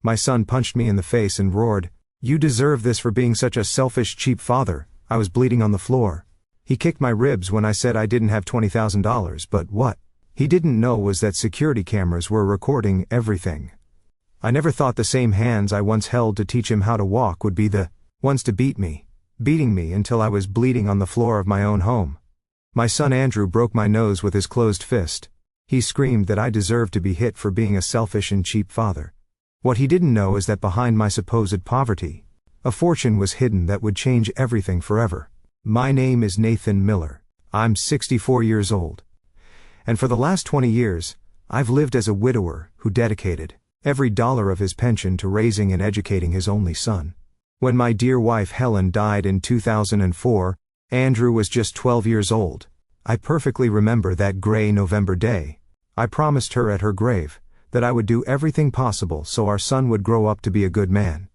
My son punched me in the face and roared, "You deserve this for being such a selfish, cheap father." I was bleeding on the floor. He kicked my ribs when I said I didn't have $20,000, but what he didn't know was that security cameras were recording everything. I never thought the same hands I once held to teach him how to walk would be the ones to beat me, beating me until I was bleeding on the floor of my own home. My son Andrew broke my nose with his closed fist. He screamed that I deserved to be hit for being a selfish and cheap father. What he didn't know is that behind my supposed poverty, a fortune was hidden that would change everything forever. My name is Nathan Miller. I'm 64 years old. And for the last 20 years, I've lived as a widower who dedicated every dollar of his pension to raising and educating his only son. When my dear wife Helen died in 2004, Andrew was just 12 years old. I perfectly remember that gray November day. I promised her at her grave that I would do everything possible so our son would grow up to be a good man.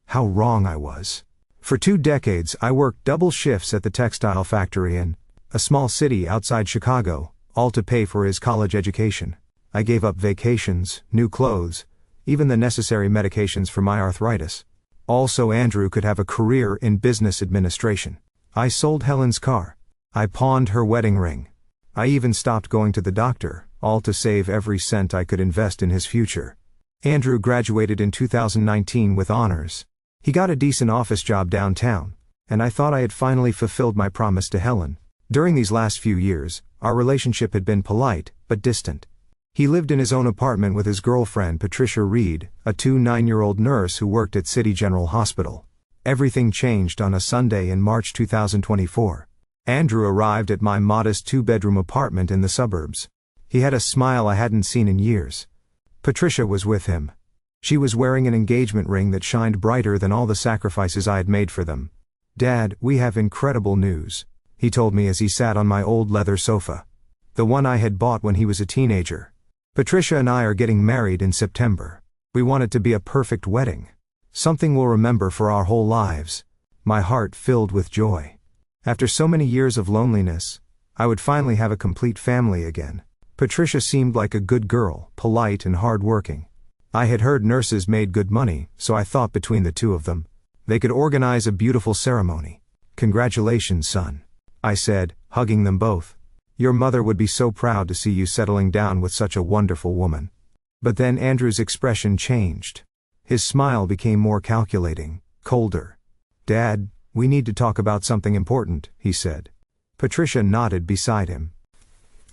How wrong I was. For 2 decades I worked double shifts at the textile factory in a small city outside Chicago, all to pay for his college education. I gave up vacations, new clothes, even the necessary medications for my arthritis. Also, Andrew could have a career in business administration. I sold Helen's car. I pawned her wedding ring. I even stopped going to the doctor, all to save every cent I could invest in his future. Andrew graduated in 2019 with honors. He got a decent office job downtown, and I thought I had finally fulfilled my promise to Helen. During these last few years, our relationship had been polite, but distant. He lived in his own apartment with his girlfriend Patricia Reed, a 9-year-old nurse who worked at City General Hospital. Everything changed on a Sunday in March 2024. Andrew arrived at my modest 2-bedroom apartment in the suburbs. He had a smile I hadn't seen in years. Patricia was with him. She was wearing an engagement ring that shined brighter than all the sacrifices I had made for them. "Dad, we have incredible news," he told me as he sat on my old leather sofa. The one I had bought when he was a teenager. "Patricia and I are getting married in September. We want it to be a perfect wedding. Something we'll remember for our whole lives." My heart filled with joy. After so many years of loneliness, I would finally have a complete family again. Patricia seemed like a good girl, polite and hard-working. I had heard nurses made good money, so I thought between the two of them, they could organize a beautiful ceremony. "Congratulations, son," I said, hugging them both. "Your mother would be so proud to see you settling down with such a wonderful woman." But then Andrew's expression changed. His smile became more calculating, colder. "Dad, we need to talk about something important," he said. Patricia nodded beside him.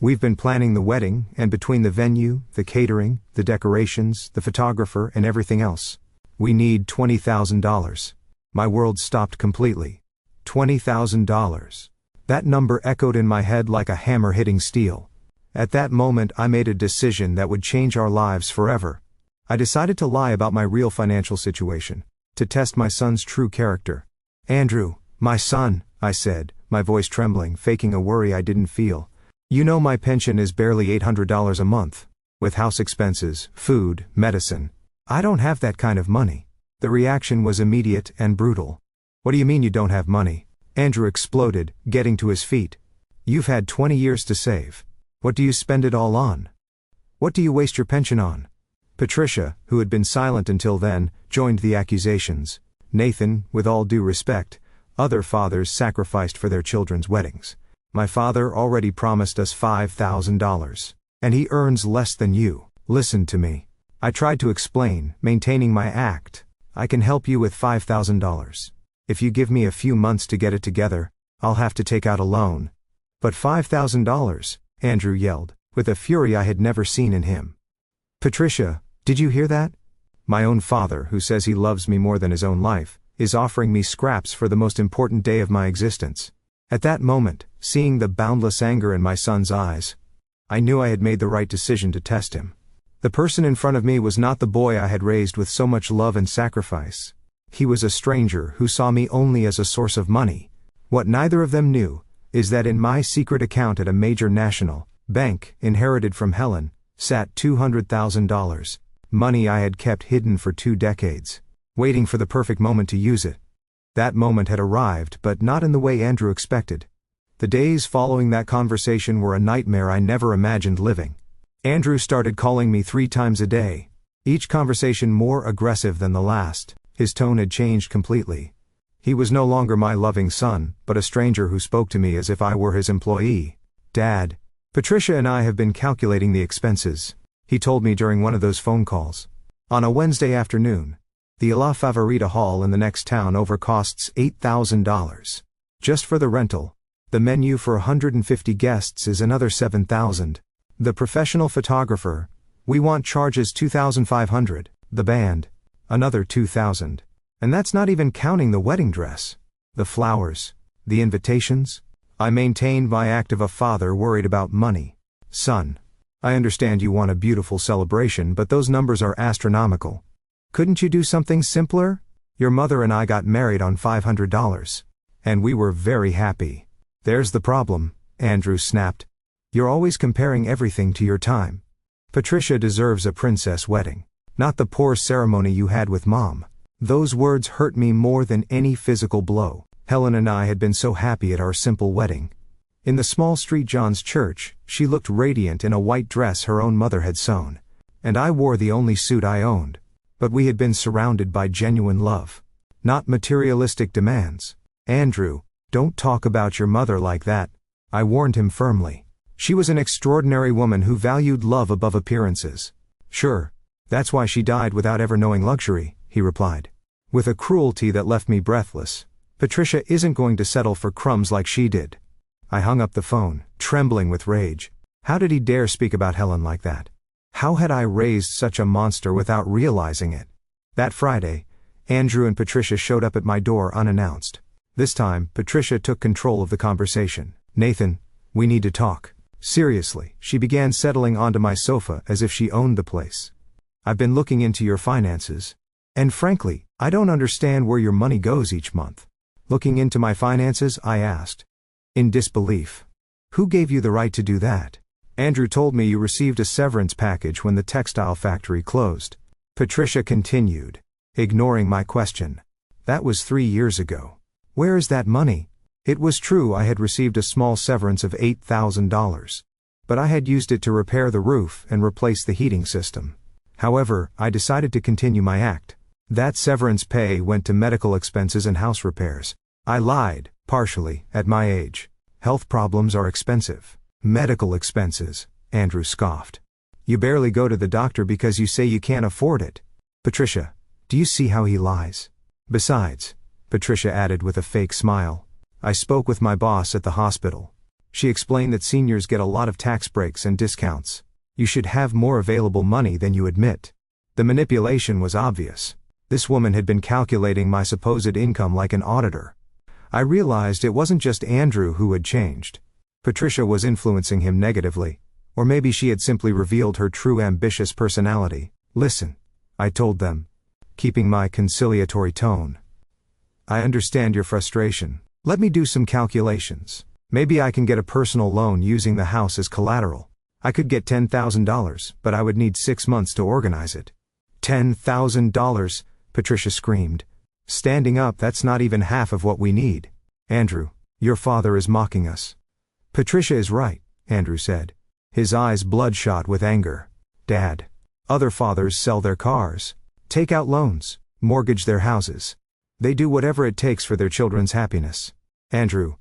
"We've been planning the wedding, and between the venue, the catering, the decorations, the photographer, and everything else, we need $20,000. My world stopped completely. $20,000. That number echoed in my head like a hammer hitting steel. At that moment I made a decision that would change our lives forever. I decided to lie about my real financial situation, to test my son's true character. "Andrew, my son," I said, my voice trembling, faking a worry I didn't feel. "You know my pension is barely $800 a month. With house expenses, food, medicine. I don't have that kind of money." The reaction was immediate and brutal. "What do you mean you don't have money?" Andrew exploded, getting to his feet. "You've had 20 years to save. What do you spend it all on? What do you waste your pension on?" Patricia, who had been silent until then, joined the accusations. "Nathan, with all due respect, other fathers sacrificed for their children's weddings. My father already promised us $5,000. And he earns less than you. Listen to me." I tried to explain, maintaining my act. "I can help you with $5,000. If you give me a few months to get it together, I'll have to take out a loan." "But $5,000, Andrew yelled, with a fury I had never seen in him. "Patricia, did you hear that? My own father, who says he loves me more than his own life, is offering me scraps for the most important day of my existence." At that moment, seeing the boundless anger in my son's eyes, I knew I had made the right decision to test him. The person in front of me was not the boy I had raised with so much love and sacrifice. He was a stranger who saw me only as a source of money. What neither of them knew is that in my secret account at a major national bank, inherited from Helen, sat $200,000. Money I had kept hidden for 2 decades, waiting for the perfect moment to use it. That moment had arrived, but not in the way Andrew expected. The days following that conversation were a nightmare I never imagined living. Andrew started calling me 3 times a day. Each conversation more aggressive than the last. His tone had changed completely. He was no longer my loving son, but a stranger who spoke to me as if I were his employee. Dad, Patricia and I have been calculating the expenses, he told me during one of those phone calls. On a Wednesday afternoon, the La Favorita Hall in the next town over costs $8,000. Just for the rental. The menu for 150 guests is another $7,000. The professional photographer, we want charges $2,500. The band, another $2,000. And that's not even counting the wedding dress, the flowers, the invitations. I maintained my act of a father worried about money. Son, I understand you want a beautiful celebration, but those numbers are astronomical. Couldn't you do something simpler? Your mother and I got married on $500. And we were very happy. There's the problem, Andrew snapped. You're always comparing everything to your time. Patricia deserves a princess wedding, not the poor ceremony you had with Mom. Those words hurt me more than any physical blow. Helen and I had been so happy at our simple wedding. In the small St. John's church, she looked radiant in a white dress her own mother had sewn. And I wore the only suit I owned. But we had been surrounded by genuine love. Not materialistic demands. Andrew, don't talk about your mother like that, I warned him firmly. She was an extraordinary woman who valued love above appearances. Sure, that's why she died without ever knowing luxury, he replied. With a cruelty that left me breathless. Patricia isn't going to settle for crumbs like she did. I hung up the phone, trembling with rage. How did he dare speak about Helen like that? How had I raised such a monster without realizing it? That Friday, Andrew and Patricia showed up at my door unannounced. This time, Patricia took control of the conversation. Nathan, we need to talk. Seriously, she began settling onto my sofa as if she owned the place. I've been looking into your finances. And frankly, I don't understand where your money goes each month. Looking into my finances, I asked. In disbelief. Who gave you the right to do that? Andrew told me you received a severance package when the textile factory closed. Patricia continued, ignoring my question. That was 3 years ago. Where is that money? It was true I had received a small severance of $8,000. But I had used it to repair the roof and replace the heating system. However, I decided to continue my act. That severance pay went to medical expenses and house repairs. I lied, partially, at my age. Health problems are expensive. Medical expenses, Andrew scoffed. You barely go to the doctor because you say you can't afford it. Patricia, do you see how he lies? Besides, Patricia added with a fake smile, I spoke with my boss at the hospital. She explained that seniors get a lot of tax breaks and discounts. You should have more available money than you admit. The manipulation was obvious. This woman had been calculating my supposed income like an auditor. I realized it wasn't just Andrew who had changed. Patricia was influencing him negatively. Or maybe she had simply revealed her true ambitious personality. Listen, I told them, keeping my conciliatory tone. I understand your frustration. Let me do some calculations. Maybe I can get a personal loan using the house as collateral. I could get $10,000, but I would need 6 months to organize it. $10,000, Patricia screamed. Standing up, that's not even half of what we need. Andrew, your father is mocking us. Patricia is right, Andrew said, his eyes bloodshot with anger. Dad, other fathers sell their cars, take out loans, mortgage their houses. They do whatever it takes for their children's happiness. Andrew,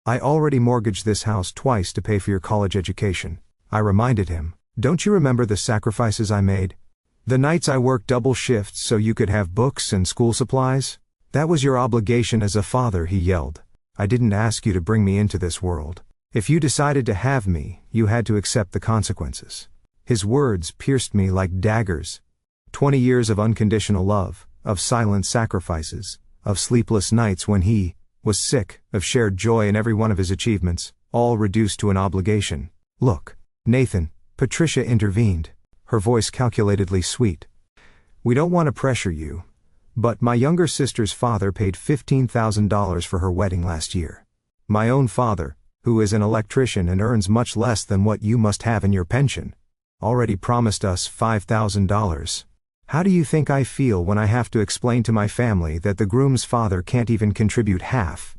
I already mortgaged this house twice to pay for your college education. I reminded him. Don't you remember the sacrifices I made? The nights I worked double shifts so you could have books and school supplies? That was your obligation as a father, he yelled. I didn't ask you to bring me into this world. If you decided to have me, you had to accept the consequences. His words pierced me like daggers. 20 years of unconditional love, of silent sacrifices, of sleepless nights when he was sick, of shared joy in every one of his achievements, all reduced to an obligation. Look, Nathan, Patricia intervened, her voice calculatedly sweet. We don't want to pressure you, but my younger sister's father paid $15,000 for her wedding last year. My own father, who is an electrician and earns much less than what you must have in your pension, already promised us $5,000. How do you think I feel when I have to explain to my family that the groom's father can't even contribute half?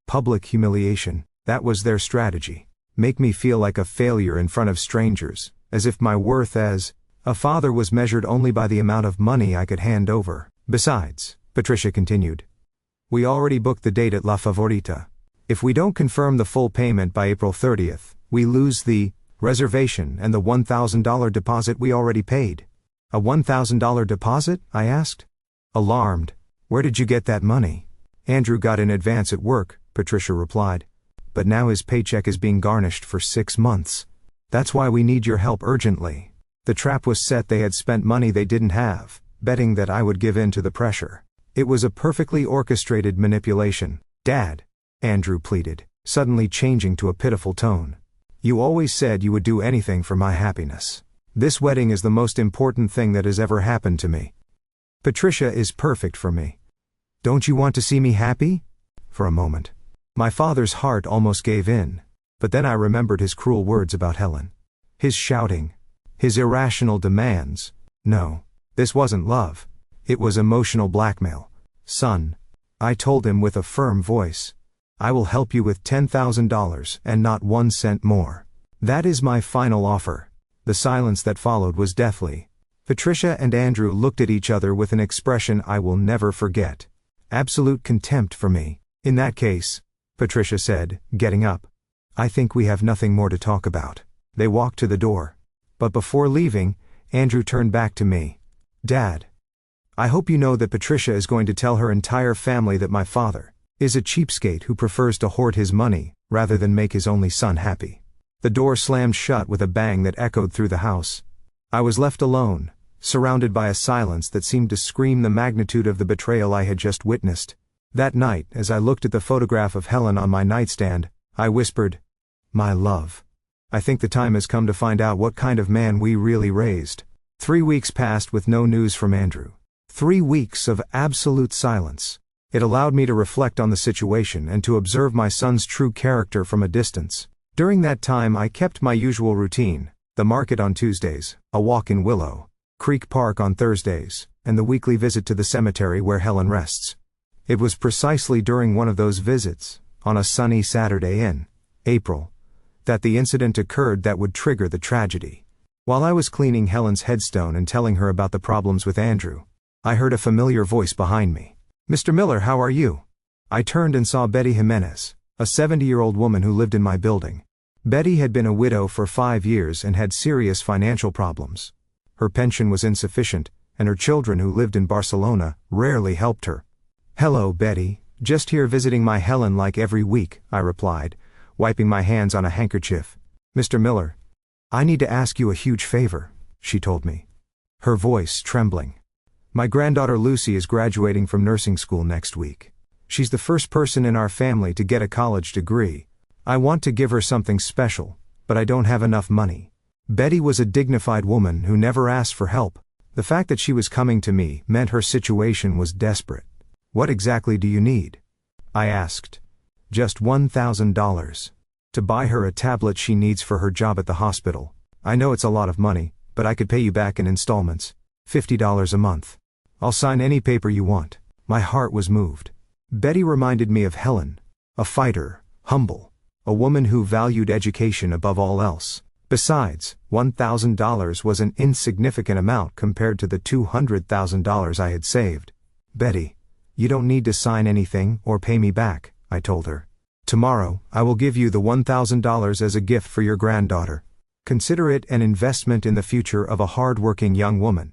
Public humiliation, that was their strategy. Make me feel like a failure in front of strangers, as if my worth as A father was measured only by the amount of money I could hand over. Besides, Patricia continued, we already booked the date at La Favorita. If we don't confirm the full payment by April 30th, we lose the reservation and the $1,000 deposit we already paid. A $1,000 deposit? I asked. Alarmed. Where did you get that money? Andrew got in advance at work, Patricia replied. But now his paycheck is being garnished for 6 months. That's why we need your help urgently. The trap was set. They had spent money they didn't have, betting that I would give in to the pressure. It was a perfectly orchestrated manipulation. Dad, Andrew pleaded, suddenly changing to a pitiful tone. You always said you would do anything for my happiness. This wedding is the most important thing that has ever happened to me. Patricia is perfect for me. Don't you want to see me happy? For a moment, my father's heart almost gave in, but then I remembered his cruel words about Helen. His shouting. His irrational demands. No, this wasn't love. It was emotional blackmail. Son, I told him with a firm voice, I will help you with $10,000 and not 1 cent more. That is my final offer. The silence that followed was deathly. Patricia and Andrew looked at each other with an expression I will never forget. Absolute contempt for me. In that case, Patricia said, getting up, I think we have nothing more to talk about. They walked to the door. But before leaving, Andrew turned back to me. Dad, I hope you know that Patricia is going to tell her entire family that my father is a cheapskate who prefers to hoard his money rather than make his only son happy. The door slammed shut with a bang that echoed through the house. I was left alone, surrounded by a silence that seemed to scream the magnitude of the betrayal I had just witnessed. That night, as I looked at the photograph of Helen on my nightstand, I whispered, my love. I think the time has come to find out what kind of man we really raised. 3 weeks passed with no news from Andrew. 3 weeks of absolute silence. It allowed me to reflect on the situation and to observe my son's true character from a distance. During that time I kept my usual routine, the market on Tuesdays, a walk in Willow Creek Park on Thursdays, and the weekly visit to the cemetery where Helen rests. It was precisely during one of those visits, on a sunny Saturday in April, that the incident occurred that would trigger the tragedy. While I was cleaning Helen's headstone and telling her about the problems with Andrew, I heard a familiar voice behind me. Mr. Miller, how are you? I turned and saw Betty Jimenez, a 70-year-old woman who lived in my building. Betty had been a widow for 5 years and had serious financial problems. Her pension was insufficient, and her children who lived in Barcelona rarely helped her. Hello, Betty, just here visiting my Helen like every week, I replied, wiping my hands on a handkerchief. Mr. Miller, I need to ask you a huge favor, she told me, her voice trembling. My granddaughter Lucy is graduating from nursing school next week. She's the first person in our family to get a college degree. I want to give her something special, but I don't have enough money. Betty was a dignified woman who never asked for help. The fact that she was coming to me meant her situation was desperate. What exactly do you need? I asked. Just $1,000. To buy her a tablet she needs for her job at the hospital. I know it's a lot of money, but I could pay you back in installments. $50 a month. I'll sign any paper you want. My heart was moved. Betty reminded me of Helen, a fighter, humble, a woman who valued education above all else. Besides, $1,000 was an insignificant amount compared to the $200,000 I had saved. Betty, you don't need to sign anything or pay me back, I told her. Tomorrow, I will give you the $1,000 as a gift for your granddaughter. Consider it an investment in the future of a hard-working young woman.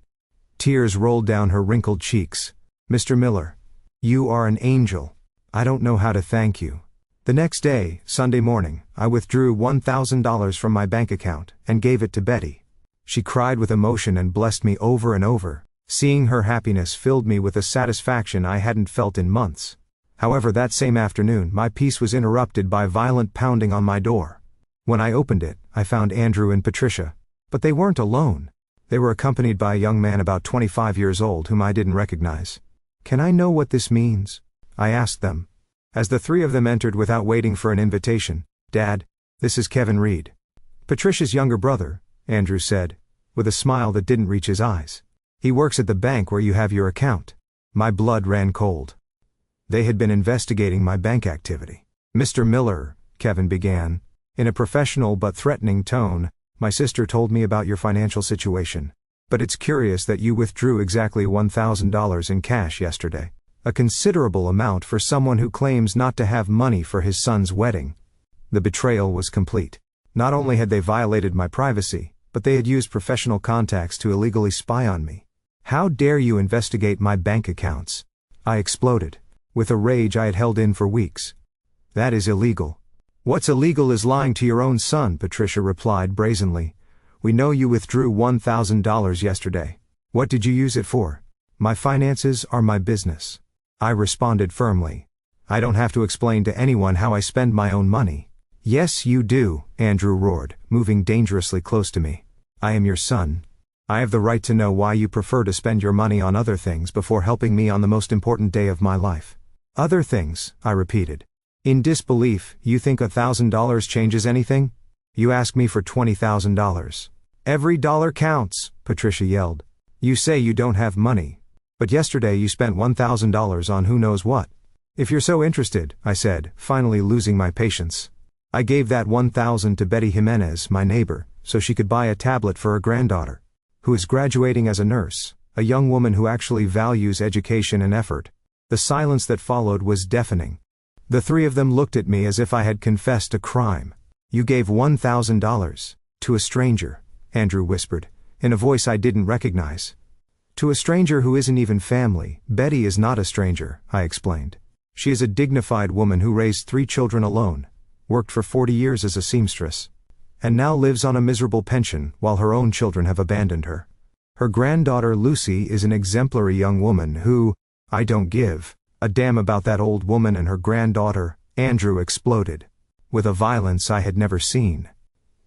Tears rolled down her wrinkled cheeks. Mr. Miller, you are an angel. I don't know how to thank you. The next day, Sunday morning, I withdrew $1,000 from my bank account and gave it to Betty. She cried with emotion and blessed me over and over. Seeing her happiness filled me with a satisfaction I hadn't felt in months. However, that same afternoon, my peace was interrupted by violent pounding on my door. When I opened it, I found Andrew and Patricia. But they weren't alone. They were accompanied by a young man about 25 years old whom I didn't recognize. Can I know what this means? I asked them. As the three of them entered without waiting for an invitation, Dad, this is Kevin Reed. Patricia's younger brother, Andrew said, with a smile that didn't reach his eyes. He works at the bank where you have your account. My blood ran cold. They had been investigating my bank activity. Mr. Miller, Kevin began, in a professional but threatening tone, my sister told me about your financial situation. But it's curious that you withdrew exactly $1,000 in cash yesterday. A considerable amount for someone who claims not to have money for his son's wedding. The betrayal was complete. Not only had they violated my privacy, but they had used professional contacts to illegally spy on me. How dare you investigate my bank accounts? I exploded, with a rage I had held in for weeks. That is illegal. What's illegal is lying to your own son, Patricia replied brazenly. We know you withdrew $1,000 yesterday. What did you use it for? My finances are my business. I responded firmly. I don't have to explain to anyone how I spend my own money. Yes, you do, Andrew roared, moving dangerously close to me. I am your son. I have the right to know why you prefer to spend your money on other things before helping me on the most important day of my life. Other things, I repeated. In disbelief, you think $1,000 changes anything? You ask me for $20,000. Every dollar counts, Patricia yelled. You say you don't have money. But yesterday you spent $1,000 on who knows what. If you're so interested, I said, finally losing my patience. I gave that $1,000 to Betty Jimenez, my neighbor, so she could buy a tablet for her granddaughter, who is graduating as a nurse, a young woman who actually values education and effort. The silence that followed was deafening. The three of them looked at me as if I had confessed a crime. You gave $1,000 to a stranger, Andrew whispered, in a voice I didn't recognize. To a stranger who isn't even family. Betty is not a stranger, I explained. She is a dignified woman who raised 3 children alone, worked for 40 years as a seamstress, and now lives on a miserable pension while her own children have abandoned her. Her granddaughter Lucy is an exemplary young woman who, I don't give a damn about that old woman and her granddaughter, Andrew exploded, with a violence I had never seen.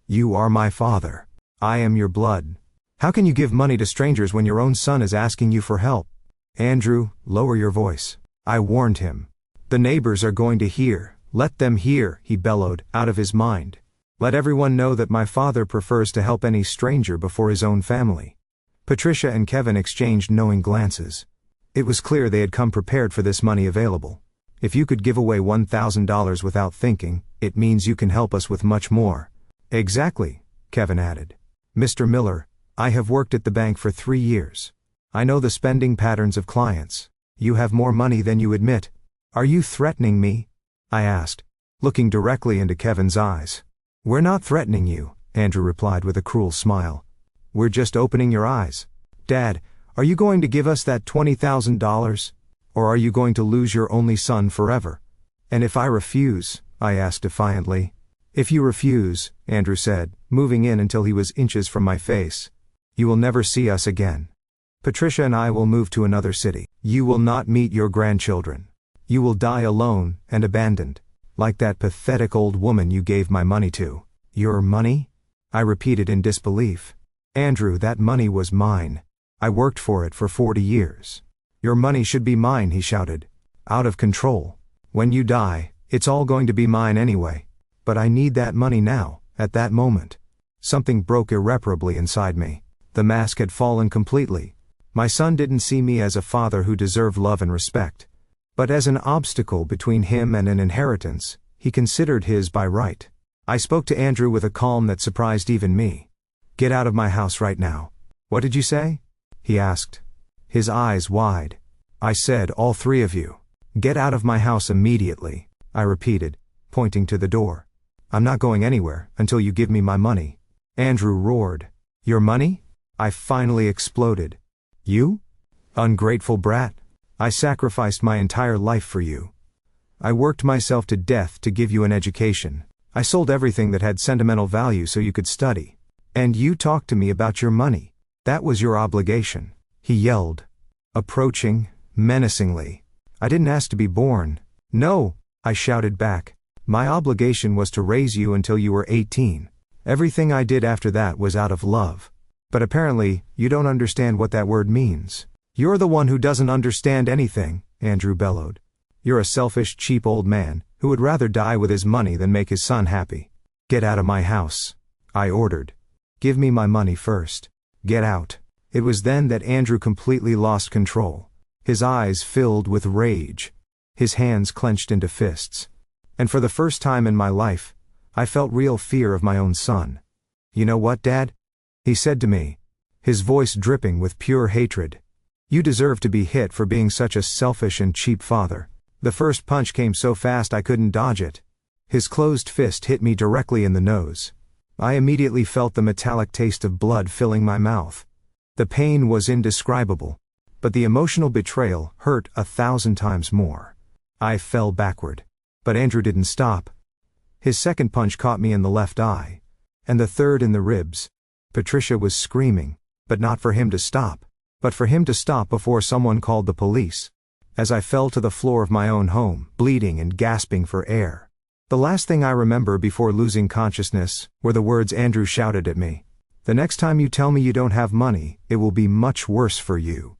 You are my father. I am your blood. How can you give money to strangers when your own son is asking you for help? Andrew, lower your voice. I warned him. The neighbors are going to hear. Let them hear, he bellowed, out of his mind. Let everyone know that my father prefers to help any stranger before his own family. Patricia and Kevin exchanged knowing glances. It was clear they had come prepared for this money available. If you could give away $1,000 without thinking, it means you can help us with much more. Exactly, Kevin added. Mr. Miller, I have worked at the bank for 3 years. I know the spending patterns of clients. You have more money than you admit. Are you threatening me? I asked, looking directly into Kevin's eyes. We're not threatening you, Andrew replied with a cruel smile. We're just opening your eyes. Dad, are you going to give us that $20,000? Or are you going to lose your only son forever? And if I refuse? I asked defiantly. If you refuse, Andrew said, moving in until he was inches from my face, you will never see us again. Patricia and I will move to another city. You will not meet your grandchildren. You will die alone and abandoned, like that pathetic old woman you gave my money to. Your money? I repeated in disbelief. Andrew, that money was mine. I worked for it for 40 years. Your money should be mine, he shouted. Out of control. When you die, it's all going to be mine anyway. But I need that money now, at that moment. Something broke irreparably inside me. The mask had fallen completely. My son didn't see me as a father who deserved love and respect, but as an obstacle between him and an inheritance he considered his by right. I spoke to Andrew with a calm that surprised even me. Get out of my house right now. What did you say? He asked, his eyes wide. I said, all 3 of you. Get out of my house immediately, I repeated, pointing to the door. I'm not going anywhere until you give me my money. Andrew roared. Your money? I finally exploded. You? Ungrateful brat. I sacrificed my entire life for you. I worked myself to death to give you an education. I sold everything that had sentimental value so you could study. And you talked to me about your money. That was your obligation. He yelled, approaching, menacingly. I didn't ask to be born. No, I shouted back. My obligation was to raise you until you were 18. Everything I did after that was out of love. But apparently, you don't understand what that word means. You're the one who doesn't understand anything, Andrew bellowed. You're a selfish, cheap old man, who would rather die with his money than make his son happy. Get out of my house, I ordered. Give me my money first. Get out. It was then that Andrew completely lost control. His eyes filled with rage. His hands clenched into fists. And for the first time in my life, I felt real fear of my own son. You know what, Dad? He said to me. his voice dripping with pure hatred. "You deserve to be hit for being such a selfish and cheap father." The first punch came so fast I couldn't dodge it. His closed fist hit me directly in the nose. I immediately felt the metallic taste of blood filling my mouth. The pain was indescribable, but the emotional betrayal hurt 1,000 times more. I fell backward. But Andrew didn't stop. His second punch caught me in the left eye, and the third in the ribs. Patricia was screaming, but not for him to stop, but for him to stop before someone called the police. As I fell to the floor of my own home, bleeding and gasping for air. The last thing I remember before losing consciousness were the words Andrew shouted at me. "The next time you tell me you don't have money, it will be much worse for you."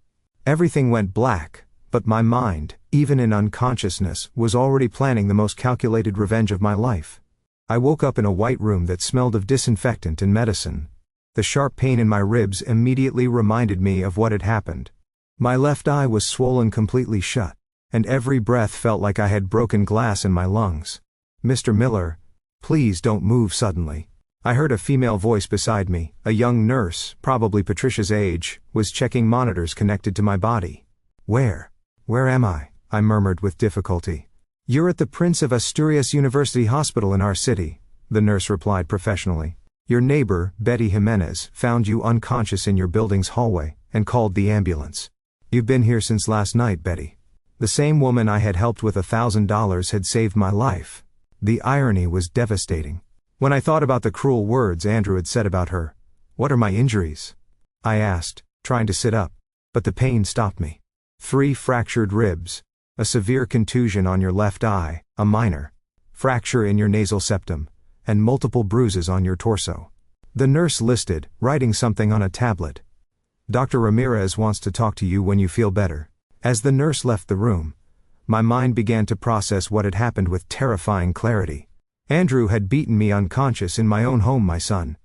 Everything went black, but my mind, even in unconsciousness, was already planning the most calculated revenge of my life. I woke up in a white room that smelled of disinfectant and medicine. The sharp pain in my ribs immediately reminded me of what had happened. My left eye was swollen completely shut, and every breath felt like I had broken glass in my lungs. "Mr. Miller, please don't move suddenly." I heard a female voice beside me. A young nurse, probably Patricia's age, was checking monitors connected to my body. Where am I?" I murmured with difficulty. "You're at the Prince of Asturias University Hospital in our city," the nurse replied professionally. "Your neighbor, Betty Jimenez, found you unconscious in your building's hallway, and called the ambulance. You've been here since last night, Betty." The same woman I had helped with $1,000 had saved my life. The irony was devastating. When I thought about the cruel words Andrew had said about her. "What are my injuries?" I asked, trying to sit up, but the pain stopped me. 3 fractured ribs, a severe contusion on your left eye, a minor fracture in your nasal septum, and multiple bruises on your torso. The nurse listed, writing something on a tablet. "Dr. Ramirez wants to talk to you when you feel better." As the nurse left the room, my mind began to process what had happened with terrifying clarity. Andrew had beaten me unconscious in my own home, my son.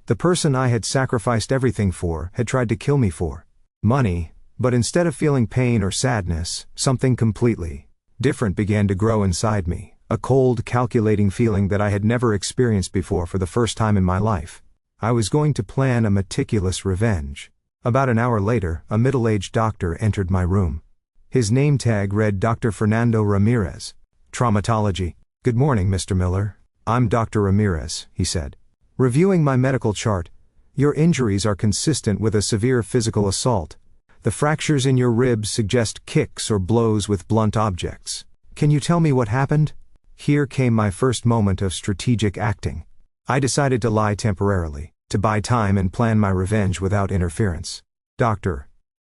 The person I had sacrificed everything for had tried to kill me for money. But instead of feeling pain or sadness, something completely different began to grow inside me, a cold, calculating feeling that I had never experienced before for the first time in my life. I was going to plan a meticulous revenge. About an hour later, a middle-aged doctor entered my room. His name tag read Dr. Fernando Ramirez, Traumatology. "Good morning, Mr. Miller. I'm Dr. Ramirez," he said. "Reviewing my medical chart, your injuries are consistent with a severe physical assault. The fractures in your ribs suggest kicks or blows with blunt objects. Can you tell me what happened?" Here came my first moment of strategic acting. I decided to lie temporarily, to buy time and plan my revenge without interference. "Doctor,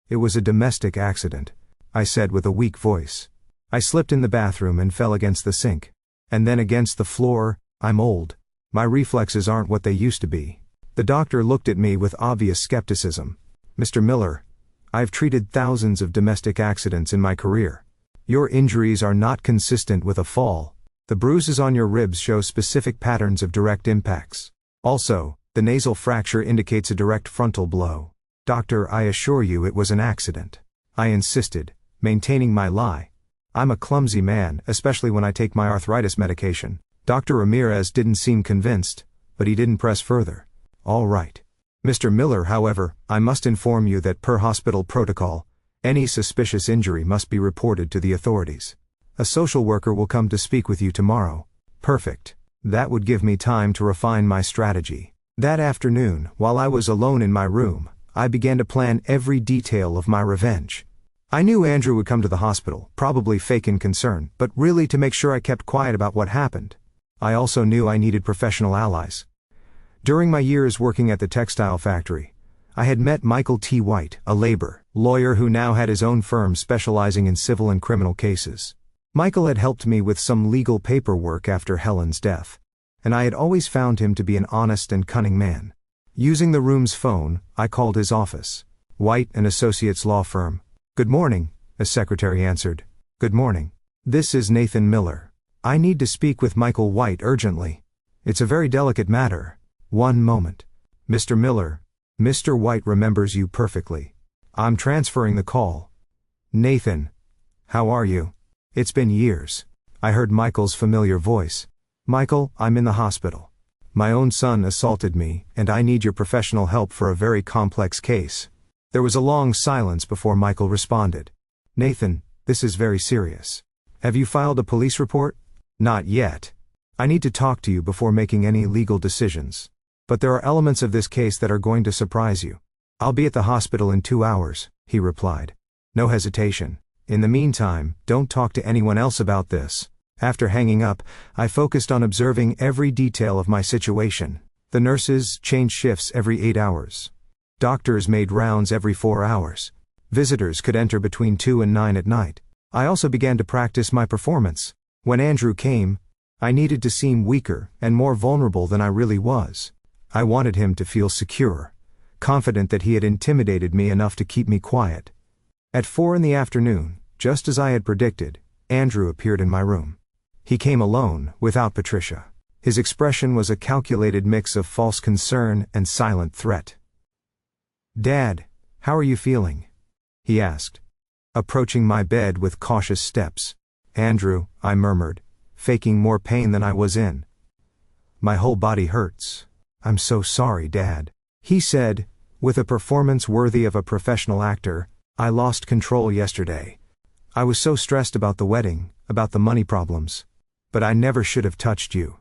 it was a domestic accident," I said with a weak voice. "I slipped in the bathroom and fell against the sink. And then against the floor. I'm old. My reflexes aren't what they used to be." The doctor looked at me with obvious skepticism. "Mr. Miller, I've treated thousands of domestic accidents in my career. Your injuries are not consistent with a fall. The bruises on your ribs show specific patterns of direct impacts. Also, the nasal fracture indicates a direct frontal blow." "Doctor, I assure you it was an accident," I insisted, maintaining my lie. "I'm a clumsy man, especially when I take my arthritis medication." Dr. Ramirez didn't seem convinced, but he didn't press further. "All right. Mr. Miller, however, I must inform you that per hospital protocol, any suspicious injury must be reported to the authorities. A social worker will come to speak with you tomorrow." Perfect. That would give me time to refine my strategy. That afternoon, while I was alone in my room, I began to plan every detail of my revenge. I knew Andrew would come to the hospital, probably fake in concern, but really to make sure I kept quiet about what happened. I also knew I needed professional allies. During my years working at the textile factory, I had met Michael T. White, a labor lawyer who now had his own firm specializing in civil and criminal cases. Michael had helped me with some legal paperwork after Helen's death, and I had always found him to be an honest and cunning man. Using the room's phone, I called his office. "White and Associates law firm." "Good morning," a secretary answered. "Good morning. This is Nathan Miller. I need to speak with Michael White urgently. It's a very delicate matter." "One moment. Mr. Miller, Mr. White remembers you perfectly. I'm transferring the call." "Nathan. How are you? It's been years." I heard Michael's familiar voice. "Michael, I'm in the hospital. My own son assaulted me, and I need your professional help for a very complex case. There was a long silence before Michael responded. Nathan, this is very serious. Have you filed a police report? Not yet. I need to talk to you before making any legal decisions. But there are elements of this case that are going to surprise you. I'll be at the hospital in 2 hours, he replied. No hesitation. In the meantime, don't talk to anyone else about this. After hanging up, I focused on observing every detail of my situation. The nurses changed shifts every 8 hours. Doctors made rounds every 4 hours. Visitors could enter between 2 and 9 at night. I also began to practice my performance. When Andrew came, I needed to seem weaker and more vulnerable than I really was. I wanted him to feel secure, confident that he had intimidated me enough to keep me quiet. At 4 p.m, just as I had predicted, Andrew appeared in my room. He came alone, without Patricia. His expression was a calculated mix of false concern and silent threat. "Dad, how are you feeling?" he asked, approaching my bed with cautious steps. "Andrew," I murmured, faking more pain than I was in. "My whole body hurts. I'm so sorry, Dad," he said, with a performance worthy of a professional actor. "I lost control yesterday. I was so stressed about the wedding, about the money problems. But I never should have touched you."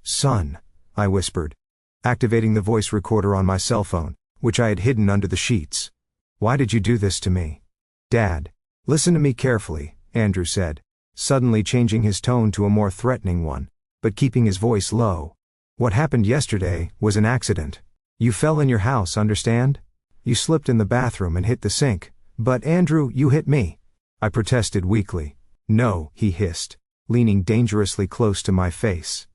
"Son," I whispered, activating the voice recorder on my cell phone, which I had hidden under the sheets. "Why did you do this to me?" "Dad, listen to me carefully," Andrew said, suddenly changing his tone to a more threatening one, but keeping his voice low. "What happened yesterday was an accident. You fell in your house, understand? You slipped in the bathroom and hit the sink. But Andrew, you hit me." I protested weakly. "No," he hissed, leaning dangerously close to my face.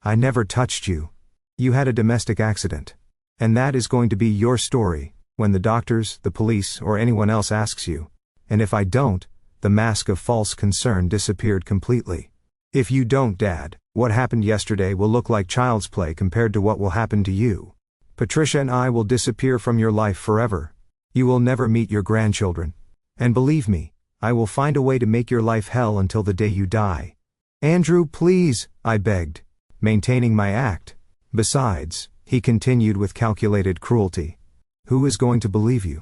"I never touched you. You had a domestic accident. And that is going to be your story, when the doctors, the police, or anyone else asks you. And if I don't," the mask of false concern disappeared completely. "If you don't, Dad, what happened yesterday will look like child's play compared to what will happen to you. Patricia and I will disappear from your life forever. You will never meet your grandchildren. And believe me, I will find a way to make your life hell until the day you die." "Andrew, please," I begged, maintaining my act. "Besides," he continued with calculated cruelty, "who is going to believe you?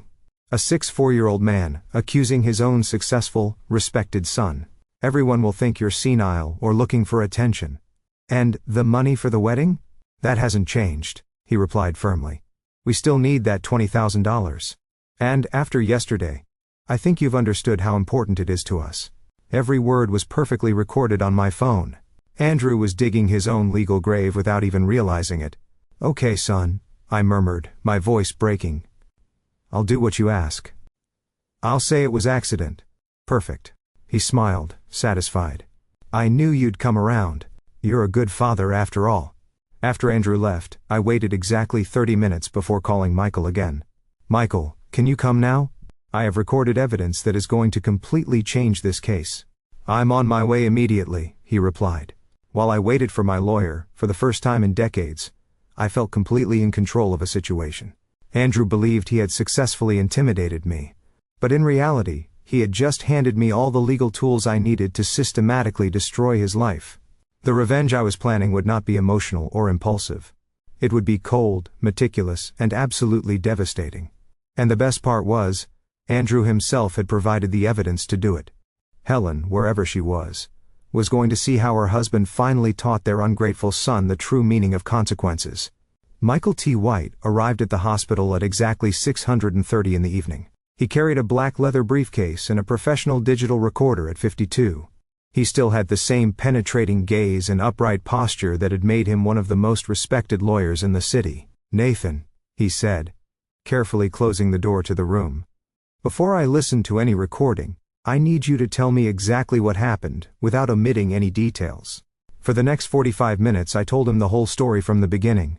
A 64-year-old man, accusing his own successful, respected son. Everyone will think you're senile or looking for attention. And the money for the wedding? That hasn't changed," he replied firmly. "We still need that $20,000. And after yesterday, I think you've understood how important it is to us." Every word was perfectly recorded on my phone. Andrew was digging his own legal grave without even realizing it. "Okay, son," I murmured, my voice breaking. "I'll do what you ask. I'll say it was accident." "Perfect." He smiled, satisfied. "I knew you'd come around. You're a good father after all." After Andrew left, I waited exactly 30 minutes before calling Michael again. "Michael, can you come now? I have recorded evidence that is going to completely change this case." "I'm on my way immediately," he replied. While I waited for my lawyer, for the first time in decades, I felt completely in control of a situation. Andrew believed he had successfully intimidated me. But in reality, he had just handed me all the legal tools I needed to systematically destroy his life. The revenge I was planning would not be emotional or impulsive. It would be cold, meticulous, and absolutely devastating. And the best part was, Andrew himself had provided the evidence to do it. Helen, wherever she was going to see how her husband finally taught their ungrateful son the true meaning of consequences. Michael T. White arrived at the hospital at exactly 6:30 in the evening. He carried a black leather briefcase and a professional digital recorder at 52. He still had the same penetrating gaze and upright posture that had made him one of the most respected lawyers in the city. "Nathan," he said, carefully closing the door to the room. "Before I listen to any recording, I need you to tell me exactly what happened, without omitting any details." For the next 45 minutes I told him the whole story from the beginning.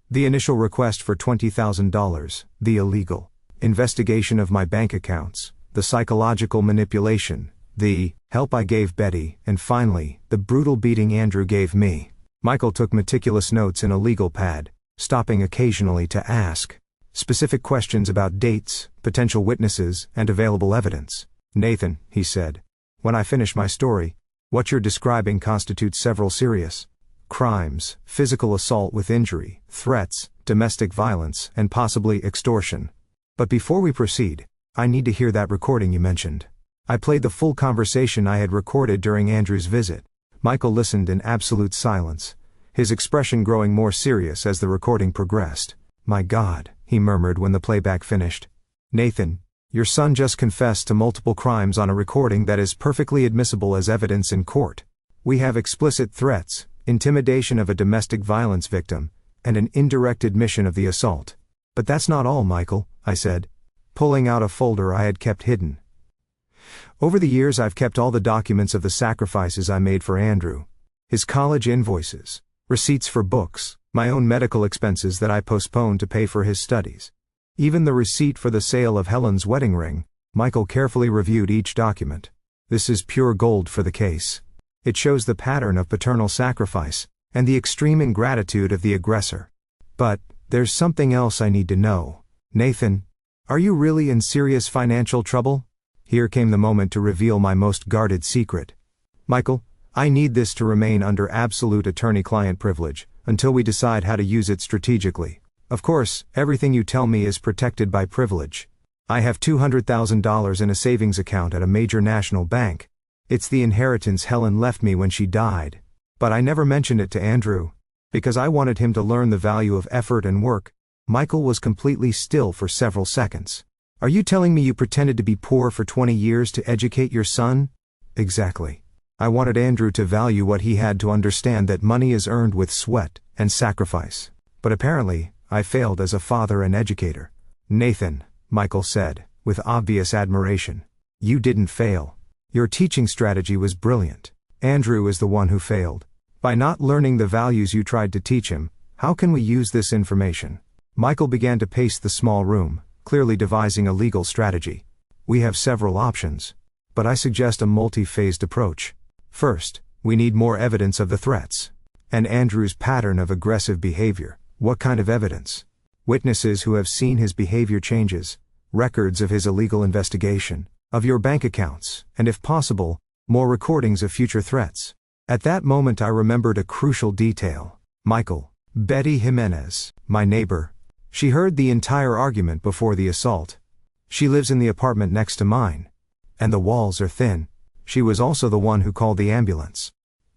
The initial request for $20,000, the illegal investigation of my bank accounts, the psychological manipulation, the help I gave Betty, and finally, the brutal beating Andrew gave me. Michael took meticulous notes in a legal pad, stopping occasionally to ask specific questions about dates, potential witnesses, and available evidence. "Nathan," he said, "when I finish my story, what you're describing constitutes several serious crimes, physical assault with injury, threats, domestic violence, and possibly extortion. But before we proceed, I need to hear that recording you mentioned. I played the full conversation I had recorded during Andrew's visit. Michael listened in absolute silence, his expression growing more serious as the recording progressed. "My God," he murmured when the playback finished. "Nathan, your son just confessed to multiple crimes on a recording that is perfectly admissible as evidence in court. We have explicit threats, intimidation of a domestic violence victim, and an indirect admission of the assault." "But that's not all, Michael," I said, pulling out a folder I had kept hidden. "Over the years I've kept all the documents of the sacrifices I made for Andrew. His college invoices, receipts for books, my own medical expenses that I postponed to pay for his studies. Even the receipt for the sale of Helen's wedding ring." Michael carefully reviewed each document. "This is pure gold for the case. It shows the pattern of paternal sacrifice, and the extreme ingratitude of the aggressor. But, there's something else I need to know. Nathan, are you really in serious financial trouble?" Here came the moment to reveal my most guarded secret. "Michael, I need this to remain under absolute attorney-client privilege, until we decide how to use it strategically. Of course, everything you tell me is protected by privilege. I have $200,000 in a savings account at a major national bank. It's the inheritance Helen left me when she died. But I never mentioned it to Andrew, because I wanted him to learn the value of effort and work." Michael was completely still for several seconds. "Are you telling me you pretended to be poor for 20 years to educate your son?" "Exactly. I wanted Andrew to value what he had, to understand that money is earned with sweat and sacrifice. But apparently, I failed as a father and educator." "Nathan," Michael said, with obvious admiration, "you didn't fail. Your teaching strategy was brilliant. Andrew is the one who failed. By not learning the values you tried to teach him, how can we use this information?" Michael began to pace the small room, clearly devising a legal strategy. "We have several options, but I suggest a multi-phased approach. First, we need more evidence of the threats and Andrew's pattern of aggressive behavior." "What kind of evidence?" "Witnesses who have seen his behavior changes, records of his illegal investigation, of your bank accounts, and if possible, more recordings of future threats." At that moment I remembered a crucial detail. "Michael, Betty Jimenez, my neighbor. She heard the entire argument before the assault. She lives in the apartment next to mine. And the walls are thin. She was also the one who called the ambulance."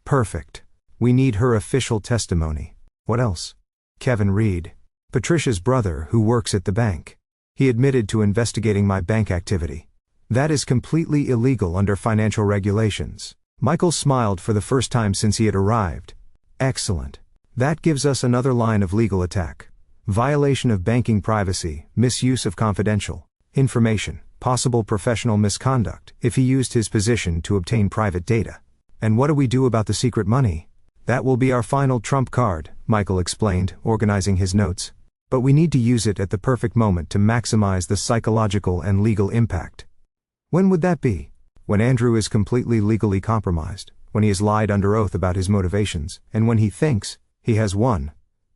"Perfect. We need her official testimony." "What else?" "Kevin Reed, Patricia's brother who works at the bank. He admitted to investigating my bank activity. That is completely illegal under financial regulations." Michael smiled for the first time since he had arrived. "Excellent. That gives us another line of legal attack. Violation of banking privacy, misuse of confidential information, possible professional misconduct, if he used his position to obtain private data." "And what do we do about the secret money?" "That will be our final trump card," Michael explained, organizing his notes. "But we need to use it at the perfect moment to maximize the psychological and legal impact." "When would that be?" "When Andrew is completely legally compromised, when he has lied under oath about his motivations, and when he thinks he has won.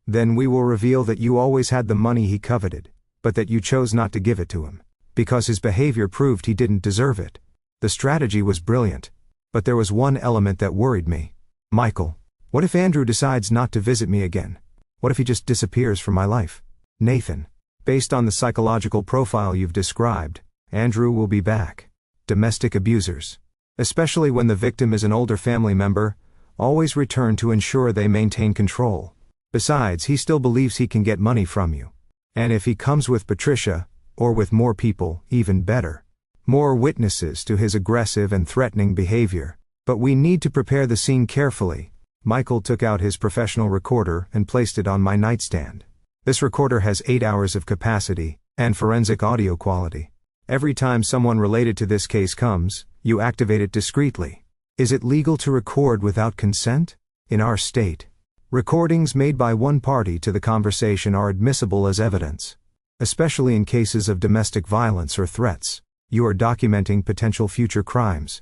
Then we will reveal that you always had the money he coveted, but that you chose not to give it to him, because his behavior proved he didn't deserve it." The strategy was brilliant, but there was one element that worried me. "Michael, what if Andrew decides not to visit me again? What if he just disappears from my life?" "Nathan, based on the psychological profile you've described, Andrew will be back. Domestic abusers, especially when the victim is an older family member, always return to ensure they maintain control. Besides, he still believes he can get money from you. And if he comes with Patricia, or with more people, even better. More witnesses to his aggressive and threatening behavior. But we need to prepare the scene carefully." Michael took out his professional recorder and placed it on my nightstand. "This recorder has 8 hours of capacity, and forensic audio quality. Every time someone related to this case comes, you activate it discreetly." "Is it legal to record without consent?" "In our state, recordings made by one party to the conversation are admissible as evidence, especially in cases of domestic violence or threats. You are documenting potential future crimes."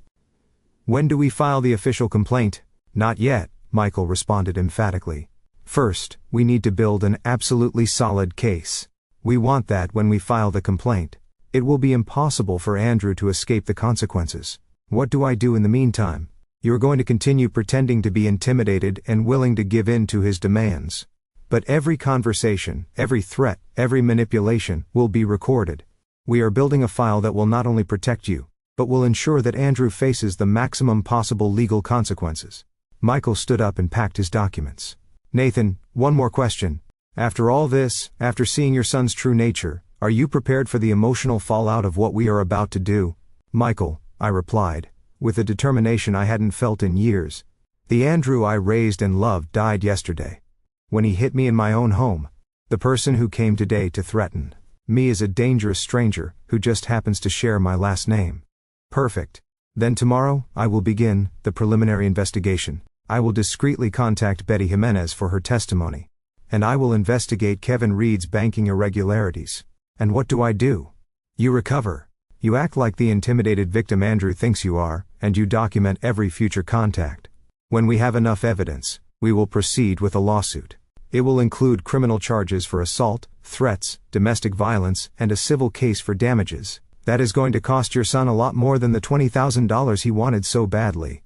"When do we file the official complaint?" "Not yet," Michael responded emphatically. "First, we need to build an absolutely solid case. We want that when we file the complaint, it will be impossible for Andrew to escape the consequences." "What do I do in the meantime?" You're going to continue pretending to be intimidated and willing to give in to his demands. But every conversation, every threat, every manipulation will be recorded. We are building a file that will not only protect you, but will ensure that Andrew faces the maximum possible legal consequences. Michael stood up and packed his documents. Nathan, one more question. After all this, after seeing your son's true nature, are you prepared for the emotional fallout of what we are about to do? Michael, I replied, with a determination I hadn't felt in years. The Andrew I raised and loved died yesterday. When he hit me in my own home. The person who came today to threaten me is a dangerous stranger who just happens to share my last name. Perfect. Then tomorrow, I will begin the preliminary investigation. I will discreetly contact Betty Jimenez for her testimony. And I will investigate Kevin Reed's banking irregularities. And what do? You recover. You act like the intimidated victim Andrew thinks you are, and you document every future contact. When we have enough evidence, we will proceed with a lawsuit. It will include criminal charges for assault, threats, domestic violence, and a civil case for damages. That is going to cost your son a lot more than the $20,000 he wanted so badly.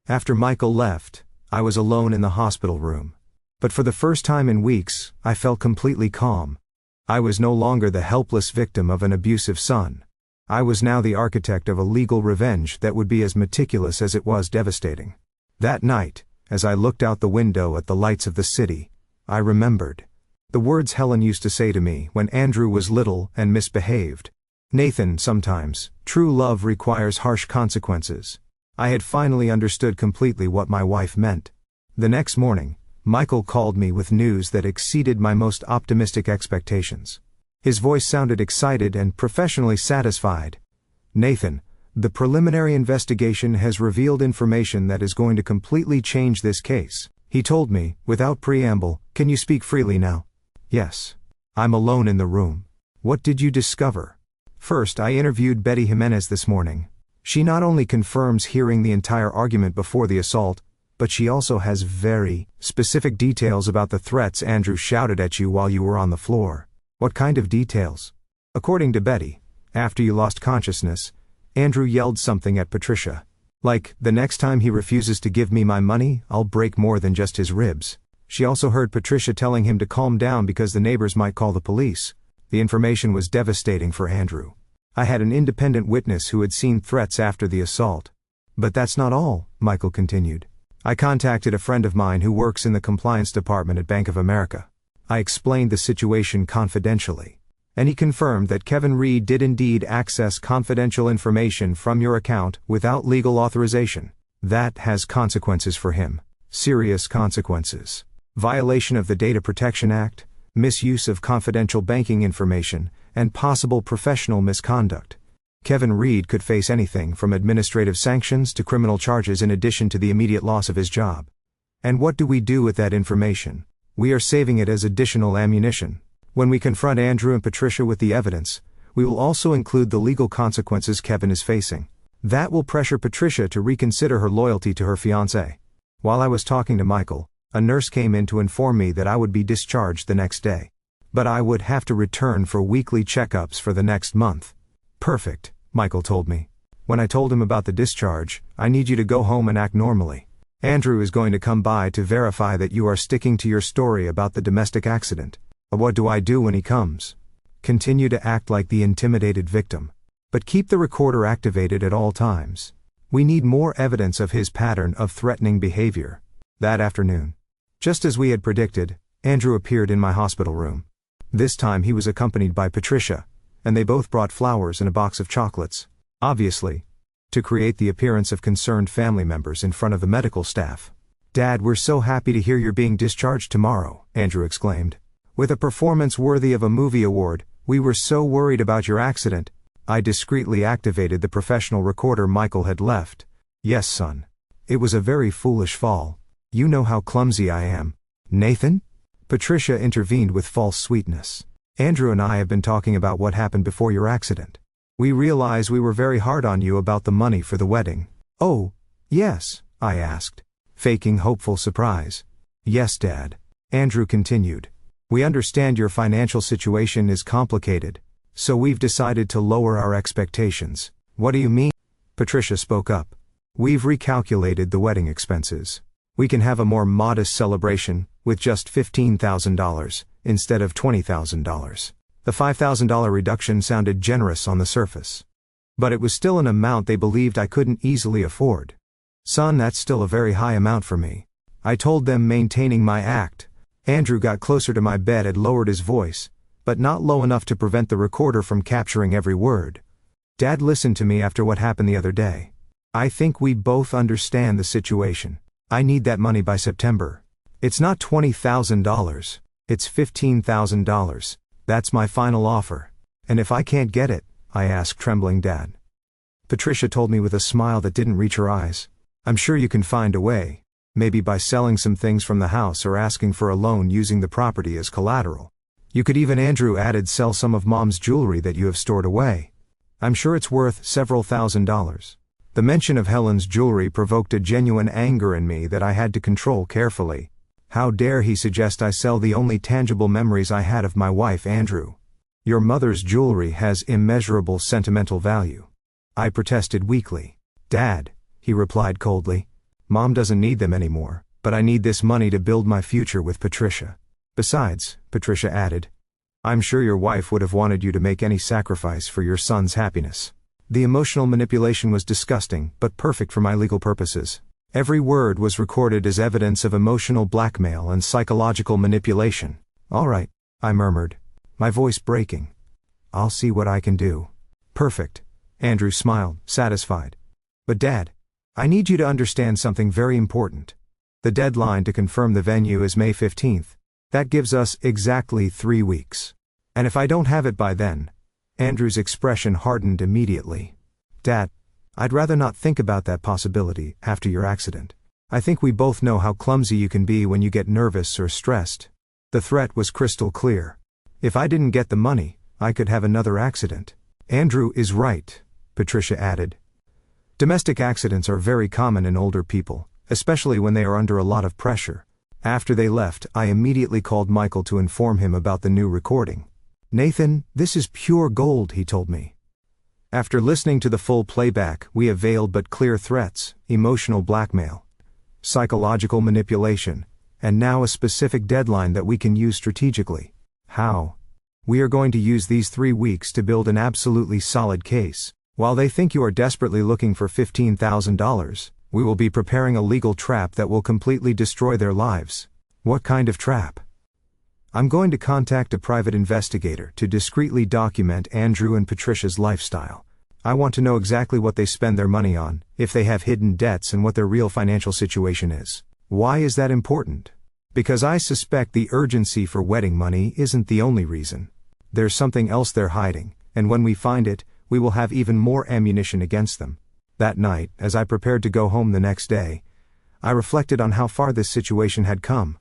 After Michael left, I was alone in the hospital room. But for the first time in weeks, I felt completely calm. I was no longer the helpless victim of an abusive son. I was now the architect of a legal revenge that would be as meticulous as it was devastating. That night, as I looked out the window at the lights of the city, I remembered the words Helen used to say to me when Andrew was little and misbehaved. Nathan, sometimes, true love requires harsh consequences. I had finally understood completely what my wife meant. The next morning, Michael called me with news that exceeded my most optimistic expectations. His voice sounded excited and professionally satisfied. Nathan, the preliminary investigation has revealed information that is going to completely change this case. He told me, without preamble, can you speak freely now? Yes. I'm alone in the room. What did you discover? First, I interviewed Betty Jimenez this morning. She not only confirms hearing the entire argument before the assault, but she also has very specific details about the threats Andrew shouted at you while you were on the floor. What kind of details? According to Betty, after you lost consciousness, Andrew yelled something at Patricia. Like, the next time he refuses to give me my money, I'll break more than just his ribs. She also heard Patricia telling him to calm down because the neighbors might call the police. The information was devastating for Andrew. I had an independent witness who had seen threats after the assault. But that's not all, Michael continued. I contacted a friend of mine who works in the compliance department at Bank of America. I explained the situation confidentially. And he confirmed that Kevin Reed did indeed access confidential information from your account without legal authorization. That has consequences for him. Serious consequences. Violation of the Data Protection Act, misuse of confidential banking information, and possible professional misconduct. Kevin Reed could face anything from administrative sanctions to criminal charges in addition to the immediate loss of his job. And what do we do with that information? We are saving it as additional ammunition. When we confront Andrew and Patricia with the evidence, we will also include the legal consequences Kevin is facing. That will pressure Patricia to reconsider her loyalty to her fiancé. While I was talking to Michael, a nurse came in to inform me that I would be discharged the next day. But I would have to return for weekly checkups for the next month. Perfect, Michael told me. When I told him about the discharge, I need you to go home and act normally. Andrew is going to come by to verify that you are sticking to your story about the domestic accident. What do I do when he comes? Continue to act like the intimidated victim. But keep the recorder activated at all times. We need more evidence of his pattern of threatening behavior. That afternoon, just as we had predicted, Andrew appeared in my hospital room. This time he was accompanied by Patricia, and they both brought flowers and a box of chocolates, obviously, to create the appearance of concerned family members in front of the medical staff. Dad, we're so happy to hear you're being discharged tomorrow, Andrew exclaimed. With a performance worthy of a movie award, we were so worried about your accident. I discreetly activated the professional recorder Michael had left. Yes, son. It was a very foolish fall. You know how clumsy I am. Nathan? Patricia intervened with false sweetness. Andrew and I have been talking about what happened before your accident. We realize we were very hard on you about the money for the wedding. Oh, yes, I asked, faking hopeful surprise. Yes, Dad. Andrew continued. We understand your financial situation is complicated, so we've decided to lower our expectations. What do you mean? Patricia spoke up. We've recalculated the wedding expenses. We can have a more modest celebration, with just $15,000, instead of $20,000. The $5,000 reduction sounded generous on the surface. But it was still an amount they believed I couldn't easily afford. Son, that's still a very high amount for me. I told them, maintaining my act. Andrew got closer to my bed and lowered his voice, but not low enough to prevent the recorder from capturing every word. Dad, listened to me after what happened the other day. I think we both understand the situation. I need that money by September. It's not $20,000. It's $15,000. That's my final offer. And if I can't get it, I asked, trembling, Dad. Patricia told me with a smile that didn't reach her eyes. I'm sure you can find a way. Maybe by selling some things from the house or asking for a loan using the property as collateral. You could even, Andrew added, sell some of Mom's jewelry that you have stored away. I'm sure it's worth several $1,000s. The mention of Helen's jewelry provoked a genuine anger in me that I had to control carefully. How dare he suggest I sell the only tangible memories I had of my wife, Andrew? Your mother's jewelry has immeasurable sentimental value. I protested weakly. Dad, he replied coldly. Mom doesn't need them anymore, but I need this money to build my future with Patricia. Besides, Patricia added, I'm sure your wife would have wanted you to make any sacrifice for your son's happiness. The emotional manipulation was disgusting, but perfect for my legal purposes. Every word was recorded as evidence of emotional blackmail and psychological manipulation. All right, I murmured, my voice breaking. I'll see what I can do. Perfect. Andrew smiled, satisfied. But Dad, I need you to understand something very important. The deadline to confirm the venue is May 15th. That gives us exactly 3 weeks. And if I don't have it by then... Andrew's expression hardened immediately. Dad, I'd rather not think about that possibility after your accident. I think we both know how clumsy you can be when you get nervous or stressed. The threat was crystal clear. If I didn't get the money, I could have another accident. Andrew is right, Patricia added. Domestic accidents are very common in older people, especially when they are under a lot of pressure. After they left, I immediately called Michael to inform him about the new recording. Nathan, this is pure gold, he told me. After listening to the full playback, we have veiled but clear threats, emotional blackmail, psychological manipulation, and now a specific deadline that we can use strategically. How? We are going to use these 3 weeks to build an absolutely solid case. While they think you are desperately looking for $15,000, we will be preparing a legal trap that will completely destroy their lives. What kind of trap? I'm going to contact a private investigator to discreetly document Andrew and Patricia's lifestyle. I want to know exactly what they spend their money on, if they have hidden debts, and what their real financial situation is. Why is that important? Because I suspect the urgency for wedding money isn't the only reason. There's something else they're hiding, and when we find it, we will have even more ammunition against them. That night, as I prepared to go home the next day, I reflected on how far this situation had come.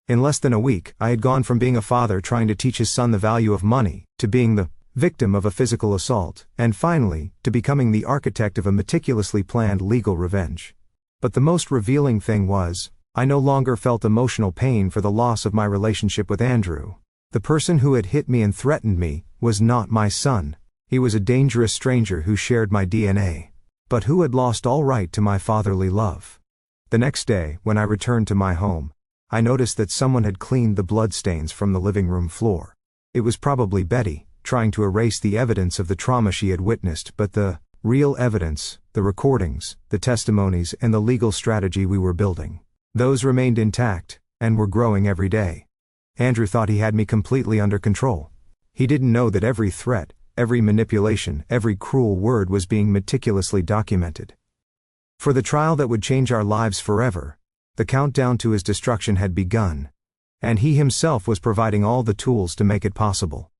In less than a week, I had gone from being a father trying to teach his son the value of money, to being the victim of a physical assault, and finally, to becoming the architect of a meticulously planned legal revenge. But the most revealing thing was, I no longer felt emotional pain for the loss of my relationship with Andrew. The person who had hit me and threatened me was not my son. He was a dangerous stranger who shared my DNA, but who had lost all right to my fatherly love. The next day, when I returned to my home, I noticed that someone had cleaned the bloodstains from the living room floor. It was probably Betty, trying to erase the evidence of the trauma she had witnessed, but the real evidence, the recordings, the testimonies, and the legal strategy we were building, those remained intact, and were growing every day. Andrew thought he had me completely under control. He didn't know that every threat, every manipulation, every cruel word was being meticulously documented. For the trial that would change our lives forever, the countdown to his destruction had begun, and he himself was providing all the tools to make it possible.